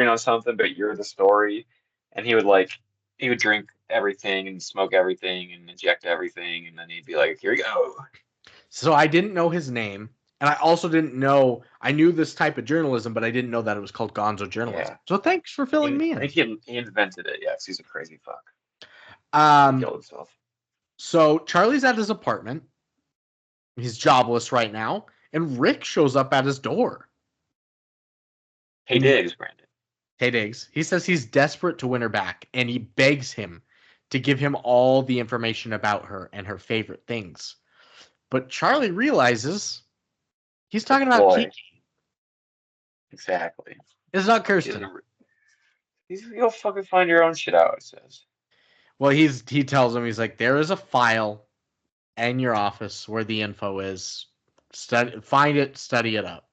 on something, but you're the story. And he would drink everything and smoke everything and inject everything, and then he'd be like, "Here you go." So I didn't know his name. And I also didn't know, I knew this type of journalism, but I didn't know that it was called gonzo journalism. Yeah. So thanks for filling me in. I think he invented it, yeah, because he's a crazy fuck. He killed himself. So Charlie's at his apartment. He's jobless right now. and Rick shows up at his door. Hey, Diggs, Brandon. Hey, Diggs. He says he's desperate to win her back, and he begs him to give him all the information about her and her favorite things. But Charlie realizes he's talking about Boy. Kiki. Exactly. It's not Kirsten. He's go fucking find your own shit out, it says. Well, he tells him, he's like, there is a file in your office where the info is. Find it, study it up.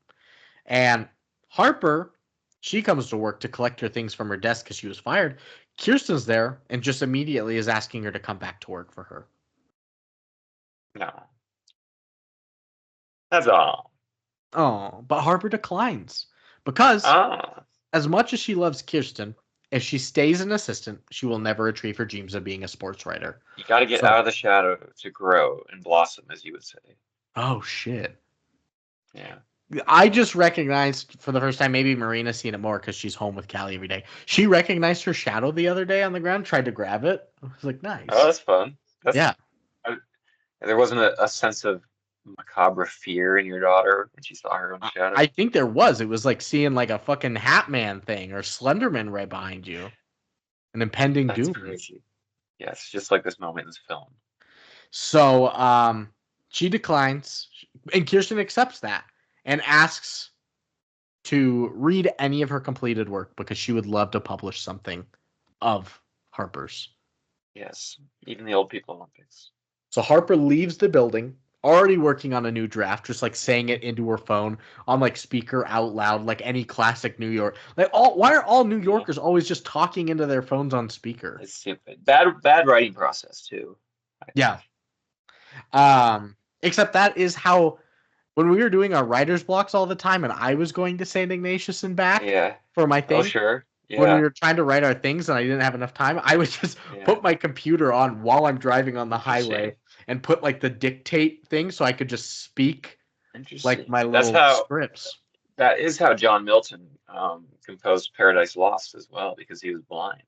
And Harper, she comes to work to collect her things from her desk because she was fired. Kirsten's there and just immediately is asking her to come back to work for her. No. That's all. Oh, but Harper declines because as much as she loves Kirsten, if she stays an assistant, she will never achieve her dreams of being a sports writer. You got to get out of the shadow to grow and blossom, as you would say. Oh, shit. Yeah. I just recognized for the first time, maybe Marina's seen it more because she's home with Callie every day. She recognized her shadow the other day on the ground, tried to grab it. I was like, nice. Oh, that's fun. Yeah. There wasn't a sense of macabre fear in your daughter when she saw her own shadow? I think there was. It was like seeing like a fucking Hatman thing or Slenderman right behind you. An impending doom. Crazy. Yeah, it's just like this moment in this film. So she declines, and Kirsten accepts that and asks to read any of her completed work because she would love to publish something of Harper's. Yes, even the Old People Olympics. So Harper leaves the building, already working on a new draft, just like saying it into her phone on like speaker out loud, like any classic New York. Like why are all New Yorkers always just talking into their phones on speaker? It's stupid. Bad writing process too. Yeah. Except that is how when we were doing our writer's blocks all the time, and I was going to St. Ignatius and back for my thing. Oh sure. Yeah. When we were trying to write our things and I didn't have enough time, I would just put my computer on while I'm driving on the highway and put like the dictate thing so I could just speak like my little scripts. That is how John Milton composed Paradise Lost as well, because he was blind.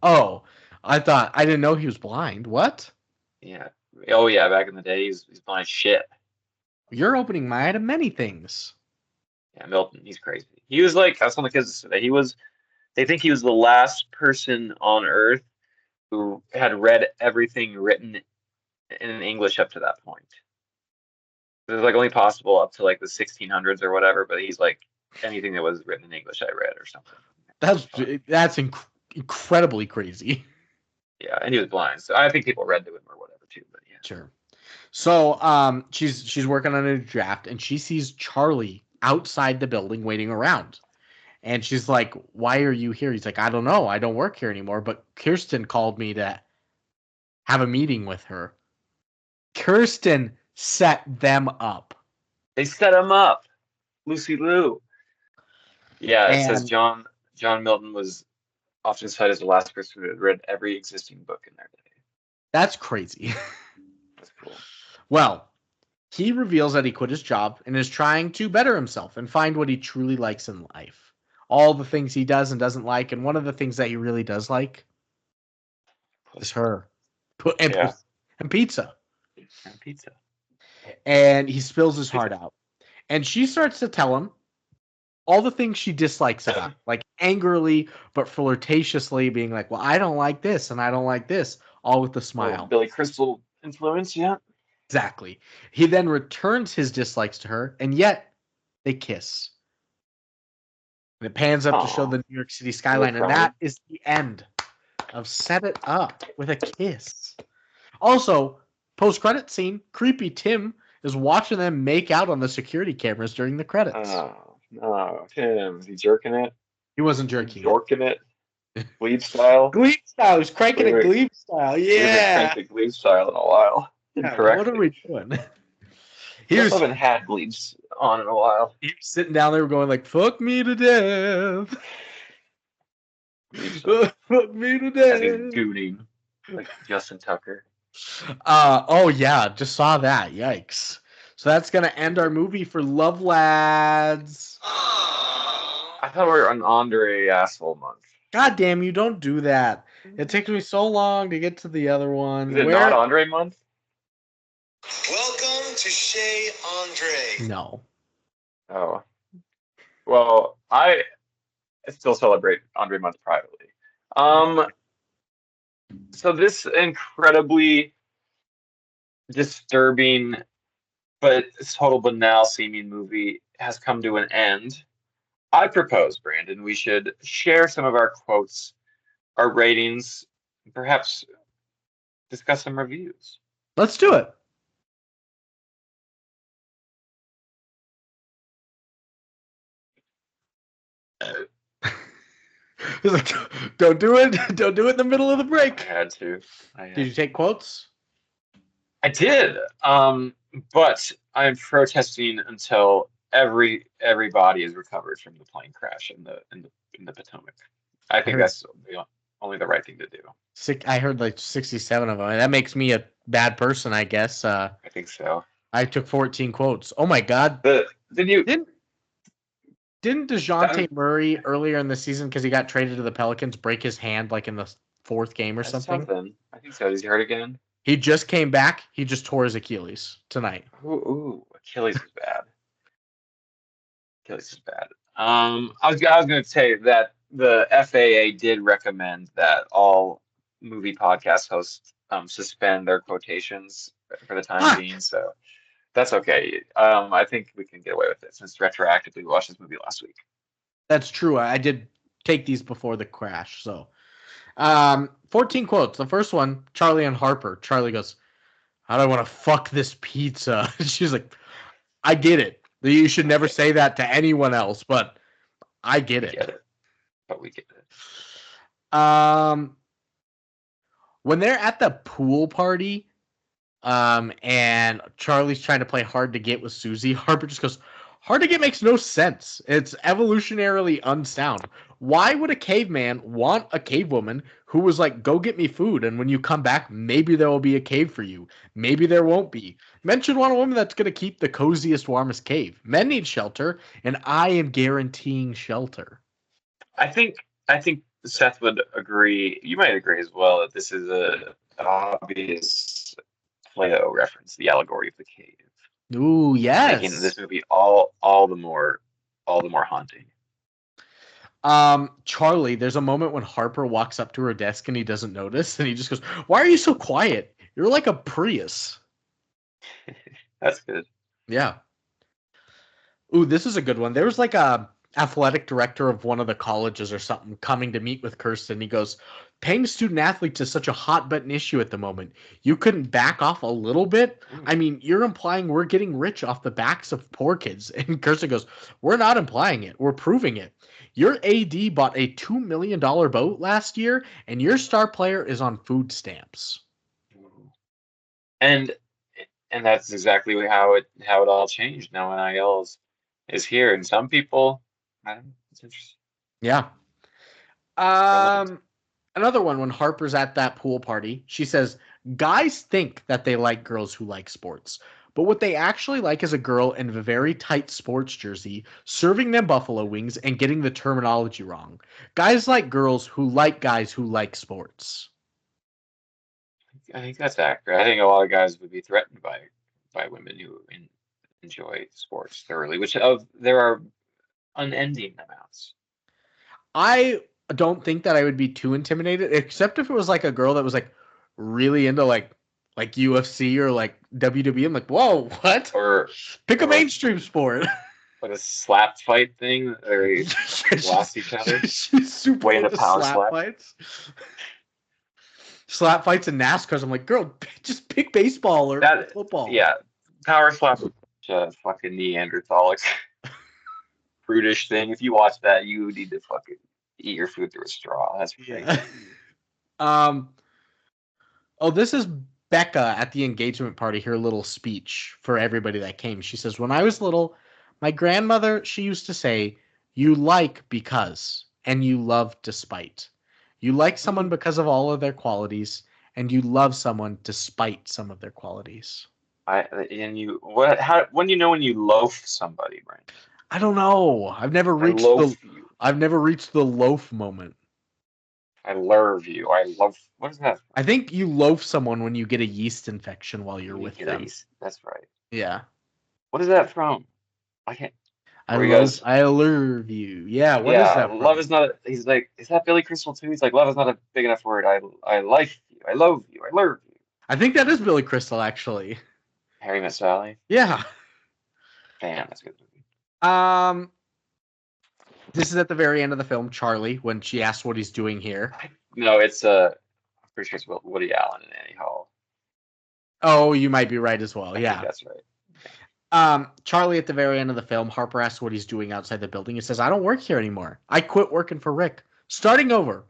Oh, I didn't know he was blind. What? Yeah. Oh yeah, back in the day he's blind as shit. You're opening my eye to many things. Yeah, Milton, he's crazy. He was like, I was telling the kids today, they think he was the last person on Earth who had read everything written in English up to that point. It was like only possible up to like the 1600s or whatever, but he's like, anything that was written in English I read or something. That's incredibly crazy. Yeah, and he was blind, so I think people read to him or whatever too. But yeah, sure. So she's working on a draft, and she sees Charlie outside the building waiting around. And she's like, why are you here? He's like, I don't know. I don't work here anymore. But Kirsten called me to have a meeting with her. Kirsten set them up. They set him up. Lucy Liu. Yeah, it says John Milton was often cited as the last person who had read every existing book in their day. That's crazy. That's cool. Well, he reveals that he quit his job and is trying to better himself and find what he truly likes in life. All the things he does and doesn't like, and one of the things that he really does like is her. And pizza. And pizza. And he spills his heart out. And she starts to tell him all the things she dislikes about him, like angrily but flirtatiously being like, well, I don't like this and I don't like this, all with a smile. Billy Crystal influence, yeah. Exactly. He then returns his dislikes to her, and yet they kiss. And it pans up to show the New York City skyline, and that is the end of Set It Up with a kiss. Also, post-credit scene, creepy Tim is watching them make out on the security cameras during the credits. Oh, no, Tim, is he jerking it? He wasn't jerking it. Glebe style? Glebe style. He's cranking it Glebe style. Yeah. We haven't cranked a Glebe style in a while. What are we doing? I haven't had Glebes on in a while. He was sitting down there going like, fuck me to death. Fuck me to death. He's gooning like Justin Tucker. Oh yeah, just saw that. Yikes. So that's gonna end our movie for Love Lads. I thought we were on Andre asshole month. God damn you, don't do that. It takes me so long to get to the other one. Is it not Andre month? Welcome Touche Andre. No. Oh. Well, I still celebrate Andre Month privately. So this incredibly disturbing but total banal seeming movie has come to an end. I propose, Brandon, we should share some of our quotes, our ratings, perhaps discuss some reviews. Let's do it. He's like, don't do it. Don't do it in the middle of the break. I had to. Did you take quotes? I did. But I'm protesting until everybody is recovered from the plane crash in the Potomac. I think that's only the right thing to do. I heard like 67 of them. That makes me a bad person, I guess. I think so. I took 14 quotes. Oh my god! Didn't DeJounte Murray earlier in the season, because he got traded to the Pelicans, break his hand like in the fourth game or something? I think so. Is he hurt again? He just came back. He just tore his Achilles tonight. Ooh, Achilles is bad. Achilles is bad. I was going to say that the FAA did recommend that all movie podcast hosts suspend their quotations for the time being. So that's okay. I think we can get away with it since retroactively we watched this movie last week. That's true. I did take these before the crash. So 14 quotes. The first one, Charlie and Harper. Charlie goes, "How do I want to fuck this pizza?" She's like, "I get it. You should never say that to anyone else, but I get it." But we get it. When they're at the pool party, and Charlie's trying to play hard to get with Susie, Harper just goes, "Hard to get makes no sense. It's evolutionarily unsound. Why would a caveman want a cave woman who was like, go get me food, and when you come back, maybe there will be a cave for you. Maybe there won't be. Men should want a woman that's going to keep the coziest, warmest cave. Men need shelter, and I am guaranteeing shelter." I think Seth would agree. You might agree as well that this is an obvious Plato reference, the allegory of the cave. Ooh, yes. Making this movie all the more haunting. Charlie, there's a moment when Harper walks up to her desk and he doesn't notice, and he just goes, "Why are you so quiet? You're like a Prius." That's good. Yeah. Ooh, this is a good one. There was like a athletic director of one of the colleges or something coming to meet with Kirsten. He goes, "Paying student athletes is such a hot button issue at the moment. You couldn't back off a little bit? I mean, you're implying we're getting rich off the backs of poor kids." And Kirsten goes, "We're not implying it. We're proving it. Your AD bought a $2 million boat last year, and your star player is on food stamps." And that's exactly how it all changed. Now NIL is here, and some people, I don't know, it's interesting. Yeah. Another one, when Harper's at that pool party, she says, "Guys think that they like girls who like sports, but what they actually like is a girl in a very tight sports jersey serving them buffalo wings and getting the terminology wrong. Guys like girls who like guys who like sports." I think that's accurate. I think a lot of guys would be threatened by women who enjoy sports thoroughly, which there are unending amounts. I don't think that I would be too intimidated, except if it was like a girl that was like really into like UFC or like WWE. I'm like, whoa, what? Or pick a mainstream sport. Like a slap fight thing, or they blast each other. She's super into slap fights. Slap fights and NASCARs. I'm like, girl, just pick baseball or football. Yeah, power slap, fucking Neanderthalic, brutish thing. If you watch that, you need to fucking eat your food through a straw. That's crazy. Yeah. Oh, this is Becca at the engagement party. Her little speech for everybody that came. She says, "When I was little, my grandmother, she used to say, you like because, and you love despite. You like someone because of all of their qualities, and you love someone despite some of their qualities." When do you know when you loaf somebody, Brian? I don't know. I've never reached the loaf moment. I love you. I love. What is that? I think you loaf someone when you get a yeast infection while you're with them. That's right. Yeah. What is that from? I can't. I Where you love guys? I love you. Yeah, what is Yeah, that love from? is not. He's like, is that Billy Crystal too? He's like, love is not a big enough word. I like you. I love you. I love you. I think that is Billy Crystal actually. Harry Met Sally. Yeah. Damn, that's a good movie. Um this is at the very end of the film, Charlie, when she asks what he's doing here. No, it's I'm pretty sure it's Woody Allen and Annie Hall. Oh, you might be right as well. I think Yeah. that's right. Charlie at the very end of the film, Harper asks what he's doing outside the building. He says, I don't work here anymore. I quit working for Rick. Starting over.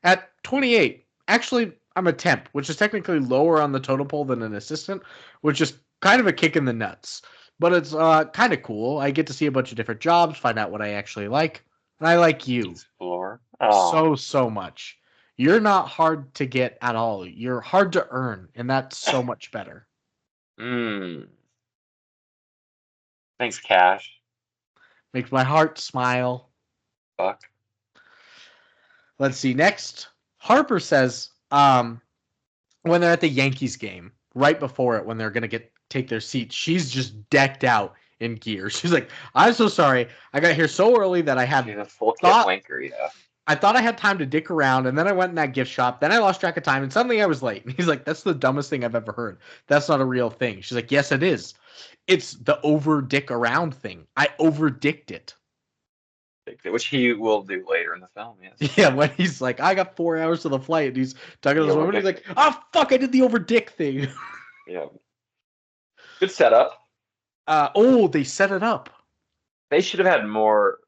At 28, actually, I'm a temp, which is technically lower on the totem pole than an assistant, which is kind of a kick in the nuts. But it's kind of cool. I get to see a bunch of different jobs, find out what I actually like. And I like you Explore. Oh. so much. You're not hard to get at all. You're hard to earn, and that's so much better. Mmm. Thanks, Cash. Makes my heart smile. Fuck. Let's see. Next, Harper says, when they're at the Yankees game, right before it, when they're gonna take their seats, she's just decked out in gear. She's like, "I'm so sorry. I got here so early that I She's had a full kit thought wanker, yeah. I thought I had time to dick around, and then I went in that gift shop. Then I lost track of time, and suddenly I was late." And he's like, "That's the dumbest thing I've ever heard. That's not a real thing." She's like, "Yes, it is. It's the over dick around thing. I over dicked it." Which he will do later in the film, yes. Yeah, when he's like, I got 4 hours to the flight, and he's talking to The this woman, over he's like, dick. oh, fuck, I did the over dick thing. Yeah. Good setup. They set it up. They should have had more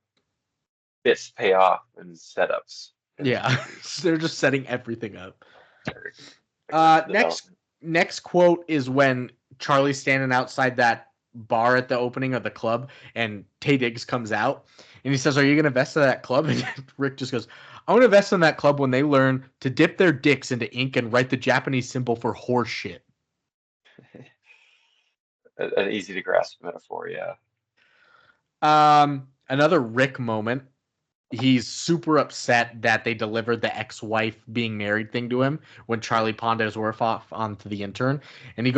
bits pay off and setups. Yeah, they're just setting everything up. Development. Next quote is when Charlie's standing outside that bar at the opening of the club, and Tay Diggs comes out, and he says, "Are you going to invest in that club?" And Rick just goes, "I want to invest in that club when they learn to dip their dicks into ink and write the Japanese symbol for horse shit." An easy to grasp metaphor, yeah. Another Rick moment. He's super upset that they delivered the ex-wife being married thing to him when Charlie pawned his work off onto the intern. And he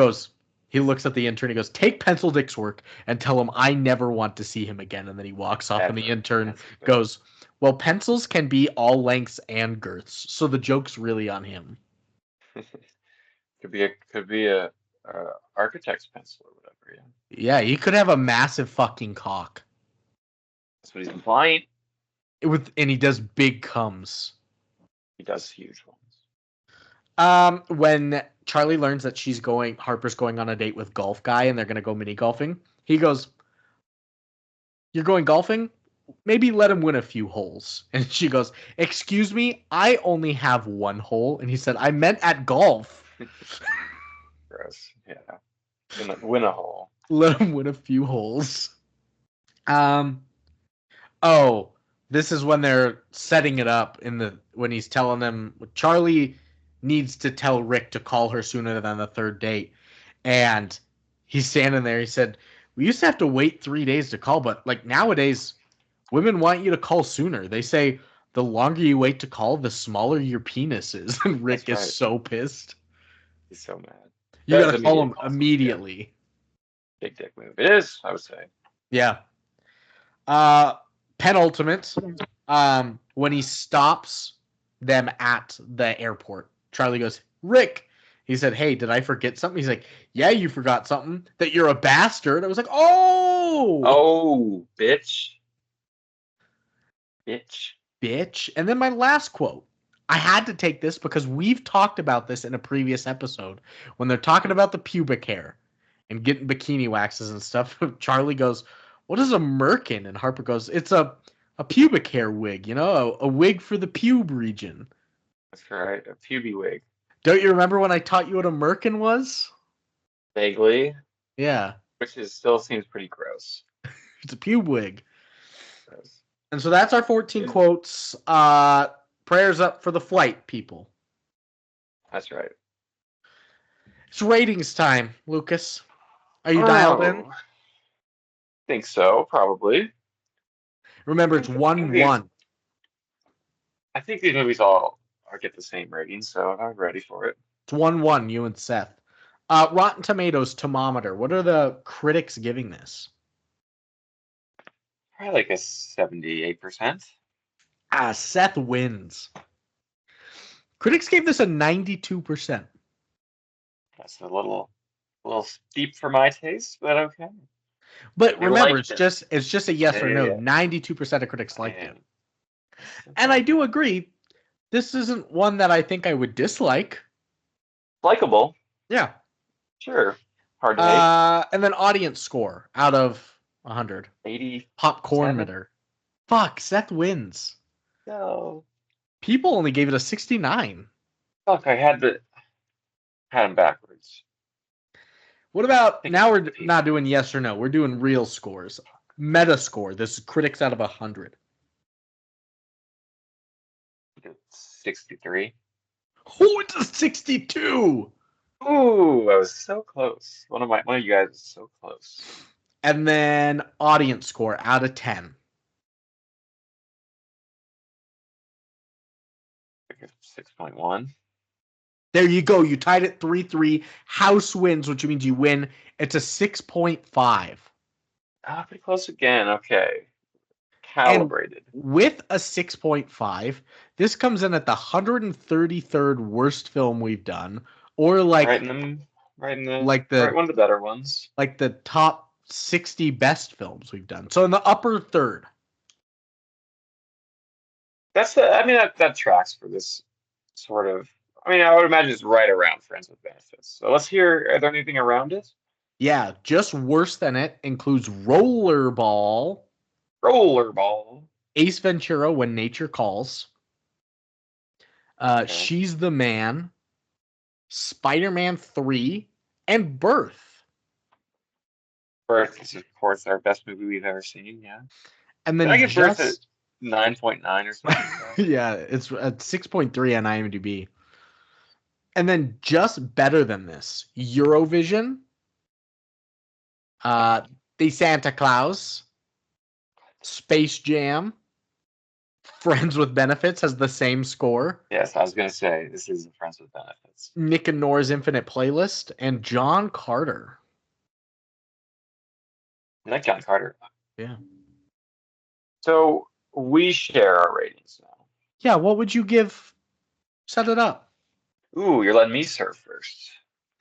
looks at the intern, he goes, "Take Pencil Dick's work and tell him I never want to see him again." And then he walks off, and the intern goes, "Well, pencils can be all lengths and girths, so the joke's really on him." could be a architect's pencil or whatever, yeah. Yeah, he could have a massive fucking cock. That's what he's implying. And he does big cums. He does huge ones. When Charlie learns that Harper's going on a date with Golf Guy, and they're gonna go mini golfing, he goes, "You're going golfing? Maybe let him win a few holes." And she goes, "Excuse me, I only have one hole." And he said, "I meant at golf." Gross. Yeah. Win a hole. Let him win a few holes. This is when they're setting it up when he's telling them Charlie needs to tell Rick to call her sooner than the third date. And he's standing there. He said, "We used to have to wait 3 days to call, but like nowadays, women want you to call sooner. They say the longer you wait to call, the smaller your penis is." And Rick is so pissed. He's so mad. You gotta call him immediately. Yeah. Big dick move. It is, I would say. Yeah. Penultimate, when he stops them at the airport, Charlie goes, "Rick." He said, "Hey, did I forget something?" He's like, "Yeah, you forgot something. That you're a bastard." I was like, "Oh! Oh, bitch. And then my last quote. I had to take this because we've talked about this in a previous episode. When they're talking about the pubic hair and getting bikini waxes and stuff, Charlie goes, "What is a merkin?" And Harper goes, "It's a pubic hair wig, a wig for the pube region." That's right, a puby wig. Don't you remember when I taught you what a merkin was? Vaguely. Yeah. Which still seems pretty gross. It's a pube wig. Gross. And so that's our 14 quotes. Prayers up for the flight, people. That's right. It's ratings time, Lucas. Are you dialed in? I think so, probably. Remember, it's 1-1. I think these movies all get the same rating, so I'm ready for it. It's 1-1, you and Seth. Rotten Tomatoes thermometer. What are the critics giving this? Probably like a 78%. Seth wins. Critics gave this a 92%. That's a little steep for my taste, but okay. But They remember, liked it's just a yes or no. Yeah. 92% of critics liked it. Okay. And I do agree, this isn't one that I think I would dislike. Likable. Yeah. Sure. Hard to hate. And then audience score out of 100. 80. Popcorn meter. Fuck, Seth wins. No. People only gave it a 69. Fuck, I had him backwards. What about, now we're not doing yes or no. We're doing real scores. Meta score. This is critics out of 100. 63. Oh, it's a 62. Ooh, I was so close. One of you guys is so close. And then audience score out of 10. 6.1. There you go. You tied it 3-3. House wins, which means you win. It's a 6.5. Ah, pretty close again. Okay. Calibrated. And with a 6.5, this comes in at the 133rd worst film we've done, or like right in the like one of the better ones, like the top 60 best films we've done. So in the upper third. That tracks for this sort of. I would imagine it's right around Friends with Benefits. So let's hear. Are there anything around it? Yeah, just worse than it includes Rollerball. Ace Ventura, When Nature Calls. Okay. She's the Man. Spider-Man 3, and Birth. Birth is, of course, our best movie we've ever seen, yeah. And then I give Birth at 9.9 or something? Yeah, it's at 6.3 on IMDb. And then just better than this, Eurovision, The Santa Claus, Space Jam, Friends with Benefits has the same score. Yes, I was going to say, this is Friends with Benefits. Nick and Nora's Infinite Playlist, and John Carter. You like John Carter? Yeah. So we share our ratings now. Yeah, what would you give Set It Up? Ooh, you're letting me serve first.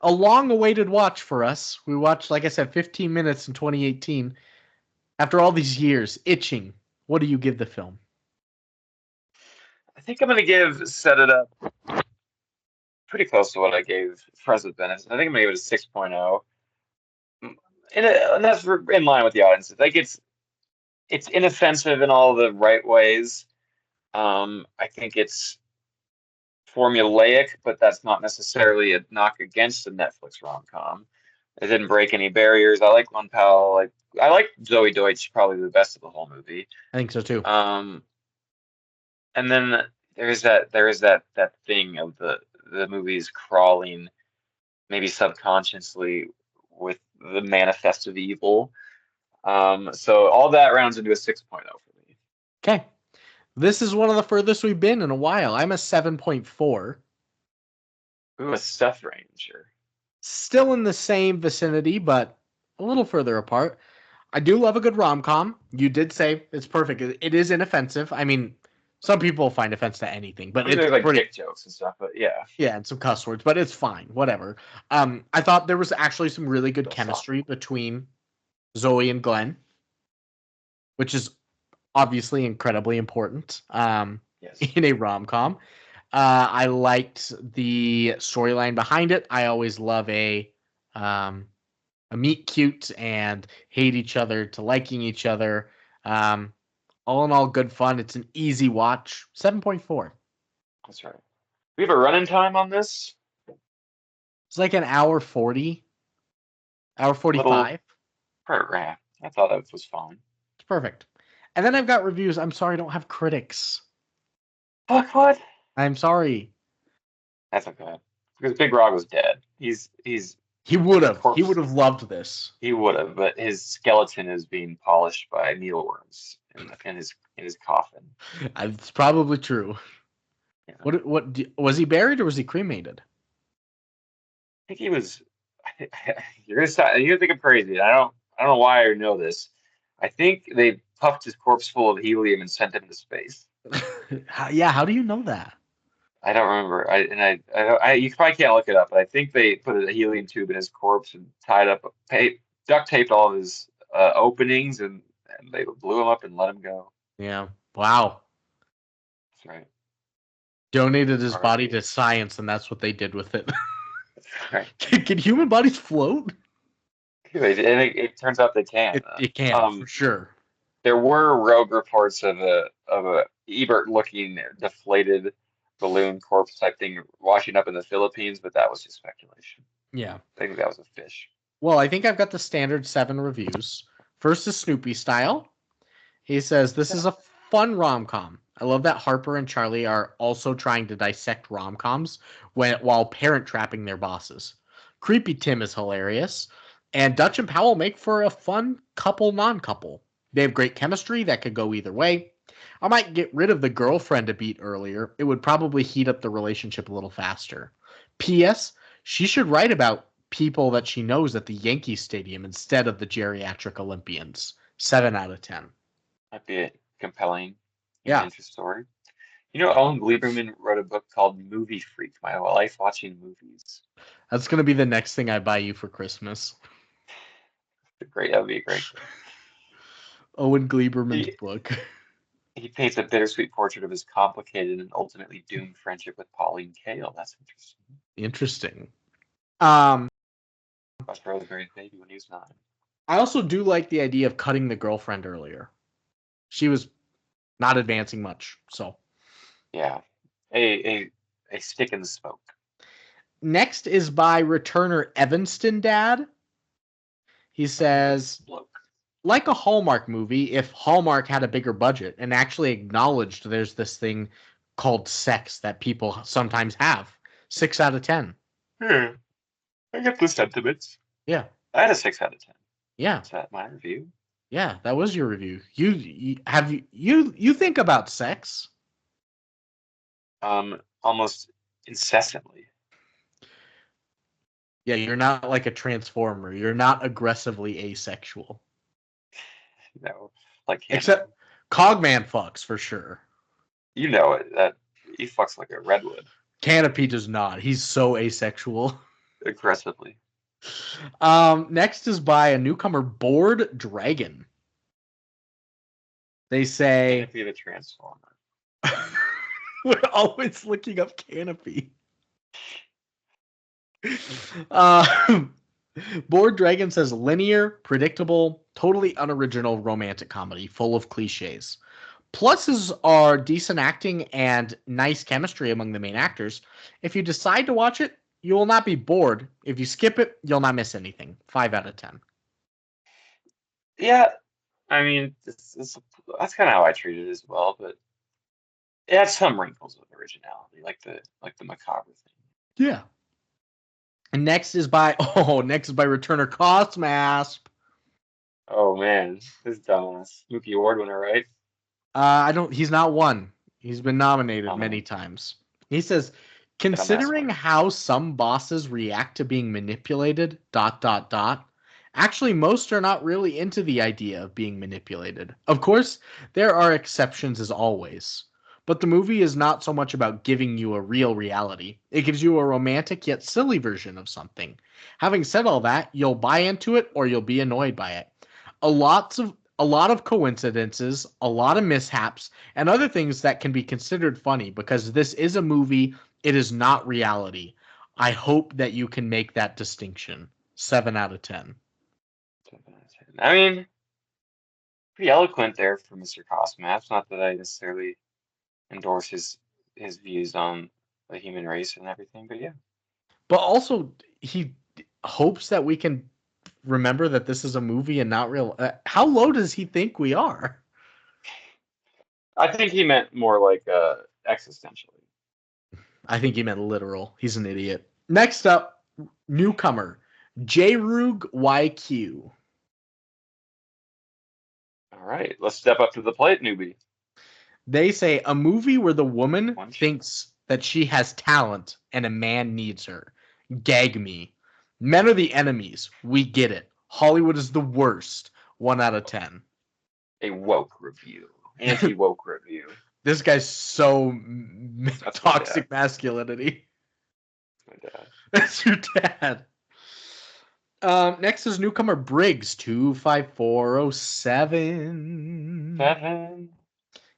A long-awaited watch for us. We watched, like I said, 15 minutes in 2018. After all these years, itching. What do you give the film? I think I'm going to give Set It Up pretty close to what I gave Friends with Benefits. I think I'm going to give it a 6.0. And that's in line with the audience. Like it's inoffensive in all the right ways. I think it's formulaic, but that's not necessarily a knock against a Netflix rom-com. It didn't break any barriers. I like Glen Powell. I like Zoe Deutsch, probably the best of the whole movie. I think so too. And then there is that thing of the movies crawling, maybe subconsciously, with the manifest of evil. So all that rounds into a 6.0 for me. Okay. This is one of the furthest we've been in a while. I'm a 7.4. Ooh, a Seth Ranger. Still in the same vicinity, but a little further apart. I do love a good rom-com. You did say it's perfect. It is inoffensive. I mean, some people find offense to anything, but there's like dick jokes and stuff, but yeah. Yeah, and some cuss words, but it's fine. Whatever. I thought there was actually some really good chemistry between Zoe and Glenn, which is obviously incredibly important in a rom-com. I liked the storyline behind it. I always love a meet cute and hate each other to liking each other. All in all, good fun. It's an easy watch. 7.4. That's right. We have a running time on this? It's like an hour 40. Hour 45. I thought that was fine. It's perfect. And then I've got reviews. I'm sorry I don't have critics. Fuck what? I'm sorry. That's okay. Because Big Rog was dead. He would have. He would have loved this. He would have, but his skeleton is being polished by needleworms in his coffin. It's probably true. Yeah. What was he buried or was he cremated? I think he was. You're gonna think I'm crazy. I don't know why I know this. I think they puffed his corpse full of helium and sent him to space. How do you know that? I don't remember. You probably can't look it up, but I think they put a helium tube in his corpse and tied up, duct taped all of his openings, and they blew him up and let him go. Yeah. Wow. That's right. Donated his body R.I.P. to science, and that's what they did with it. That's right. Can human bodies float? And it turns out they can. It can, for sure. There were rogue reports of a Ebert-looking deflated balloon corpse type thing washing up in the Philippines, but that was just speculation. Yeah. I think that was a fish. Well, I think I've got the standard 7 reviews. First is Snoopy Style. He says, this is a fun rom-com. I love that Harper and Charlie are also trying to dissect rom-coms while parent-trapping their bosses. Creepy Tim is hilarious. And Dutch and Powell make for a fun couple non-couple. They have great chemistry that could go either way. I might get rid of the girlfriend a beat earlier. It would probably heat up the relationship a little faster. P.S. She should write about people that she knows at the Yankee Stadium instead of the geriatric Olympians. 7 out of 10. Might be a compelling Yeah. interest story. You know, Owen Gleiberman wrote a book called Movie Freak, My Life Watching Movies. That's going to be the next thing I buy you for Christmas. That would be a great. Owen Gleiberman's book. He paints a bittersweet portrait of his complicated and ultimately doomed friendship with Pauline Kael. That's interesting. Watched Rosemary's Baby when he was 9. I also do like the idea of cutting the girlfriend earlier. She was not advancing much, so. Yeah, a stick in the smoke. Next is by returner Evanston Dad. He says, like a Hallmark movie, if Hallmark had a bigger budget and actually acknowledged there's this thing called sex that people sometimes have. 6 out of 10. I get the sentiments. Yeah. I had a 6 out of 10. Yeah. Is that my review? Yeah, that was your review. You think about sex? Almost incessantly. Yeah, you're not like a transformer. You're not aggressively asexual. No, like except Cogman fucks for sure. You know it. That he fucks like a redwood. Canopy does not. He's so asexual. Aggressively. Next is by a newcomer, Bored Dragon. They say Canopy the Transformer. We're always looking up Canopy. Bored Dragon says linear, predictable, totally unoriginal romantic comedy full of cliches. Pluses are decent acting and nice chemistry among the main actors. If you decide to watch it, you will not be bored. If you skip it, you'll not miss anything. 5 out of 10. Yeah, I mean, that's kind of how I treat it as well, but it has some wrinkles with originality, like the macabre thing. Yeah. And next is by returner Cosmasp. Oh man, this dumbass. Mookie Award winner, right? He's not won. He's been nominated many times. He says, considering how some bosses react to being manipulated, ... Actually, most are not really into the idea of being manipulated. Of course, there are exceptions as always. But the movie is not so much about giving you a real reality. It gives you a romantic yet silly version of something. Having said all that, you'll buy into it or you'll be annoyed by it. A lot of coincidences, a lot of mishaps, and other things that can be considered funny because this is a movie, it is not reality. I hope that you can make that distinction. 7 out of 10. I mean, pretty eloquent there for Mr. Cosmaps. Not that I necessarily endorse his views on the human race and everything, but yeah. But also, he hopes that we can remember that this is a movie and not real. How low does he think we are? I think he meant more like existentially. I think he meant literal. He's an idiot. Next up, newcomer, J-Rug YQ. All right, let's step up to the plate, newbie. They say a movie where the woman thinks that she has talent and a man needs her. Gag me. Men are the enemies. We get it. Hollywood is the worst. 1 out of 10. A woke review. Anti-woke review. This guy's so That's my toxic masculinity. My dad. That's your dad. Next is newcomer Briggs 25407. 7.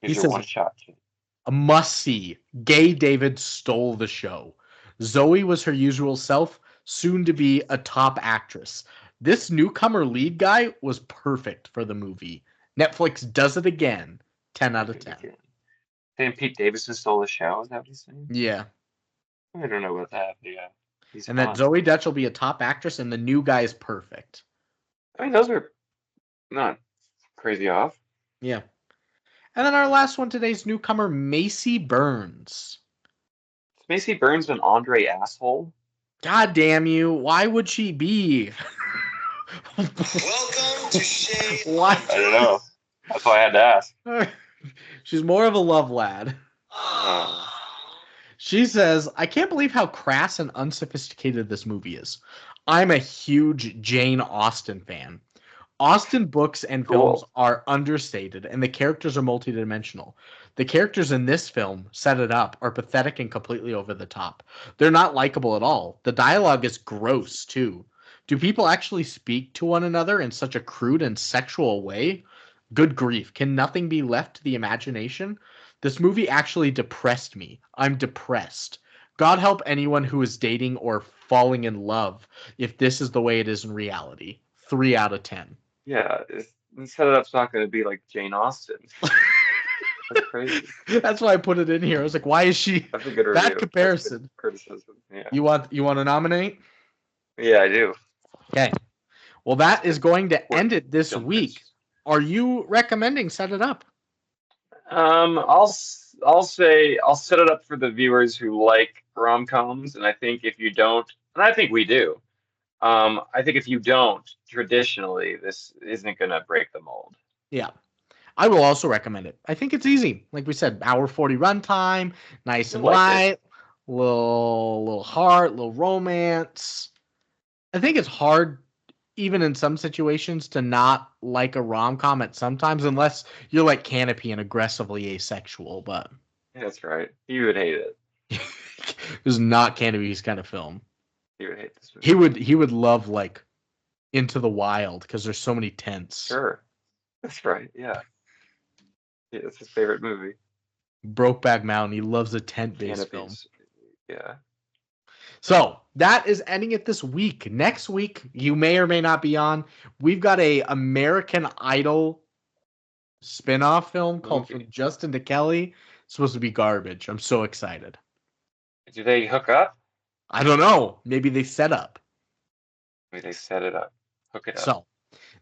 He Here's your says, one shot. a must-see. Gay David stole the show. Zoe was her usual self, soon to be a top actress. This newcomer lead guy was perfect for the movie. Netflix does it again. 10 out of 10. Saying Pete Davidson stole the show? Is that what he's saying? Yeah. I don't know about that, but yeah. He's And fun. that Zoe Dutch will be a top actress, and the new guy is perfect. I mean, those are not crazy off. Yeah. And then our last one today is newcomer Macy Burns. Is Macy Burns an Andre asshole? God damn you. Why would she be? Welcome to Shade. Why? I don't know. That's why I had to ask. She's more of a love lad. She says, I can't believe how crass and unsophisticated this movie is. I'm a huge Jane Austen fan. Austen books and films are understated, and the characters are multidimensional. The characters in this film, set it up, are pathetic and completely over the top. They're not likable at all. The dialogue is gross, too. Do people actually speak to one another in such a crude and sexual way? Good grief, can nothing be left to the imagination? This movie actually depressed me. I'm depressed. God help anyone who is dating or falling in love if this is the way it is in reality. 3 out of 10. Yeah, set it up's not going to be like Jane Austen. That's crazy. That's why I put it in here. I was like, why is she That's a good review. that comparison? That's good criticism. Yeah. You want to nominate? Yeah, I do. Okay. Well, that is going to end it this week. Are you recommending Set It Up? I'll say I'll set it up for the viewers who like rom-coms, and I think if you don't, and I think we do. I think if you don't, traditionally, this isn't gonna break the mold. Yeah. I will also recommend it. I think it's easy. Like we said, hour 40 runtime, nice and light, little heart, little romance. I think it's hard, even in some situations, to not like a rom-com at sometimes, unless you're like Canopy and aggressively asexual, but Yeah, that's right. You would hate it. this is not Canopy's kind of film. You would hate this movie. He would love like Into the Wild because there's so many tents. Sure. That's right. Yeah. Yeah, it's his favorite movie. Brokeback Mountain. He loves a tent-based film. Yeah. So that is ending it this week. Next week, you may or may not be on. We've got a American Idol spin-off film called From Justin to Kelly. It's supposed to be garbage. I'm so excited. Do they hook up? I don't know. Maybe they set up. Maybe they set it up. Hook it up. So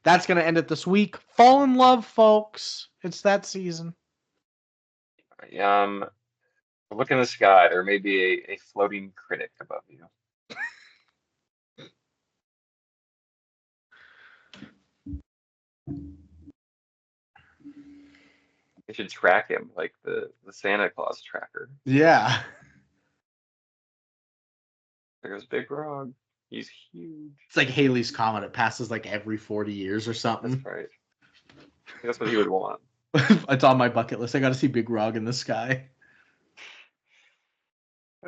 that's going to end it this week. Fall in love, folks. It's that season. Look in the sky. There may be a floating critic above you. You should track him like the Santa Claus tracker. Yeah. There goes Big Frog. He's huge. It's like Halley's Comet. It passes like every 40 years or something. That's right. That's what he would want. It's on my bucket list. I got to see Big Frog in the sky.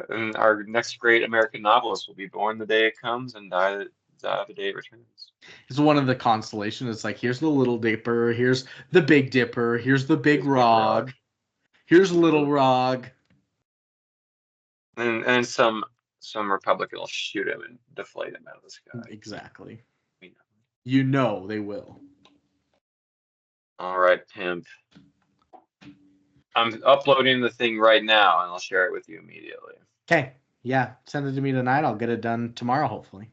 And our next great American novelist will be born the day it comes and die the day it returns. It's one of the constellations. It's like, here's the Little Dipper, here's the Big Dipper, here's the Big Rog, here's Little Rog. And some Republican will shoot him and deflate him out of the sky. Exactly. You know they will. All right, pimp. I'm uploading the thing right now, and I'll share it with you immediately. Okay. Yeah. Send it to me tonight. I'll get it done tomorrow, hopefully.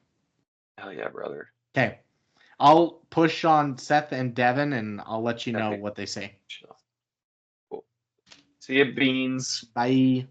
Hell yeah, brother. Okay. I'll push on Seth and Devin, and I'll let you know what they say. Cool. See you, beans. Bye.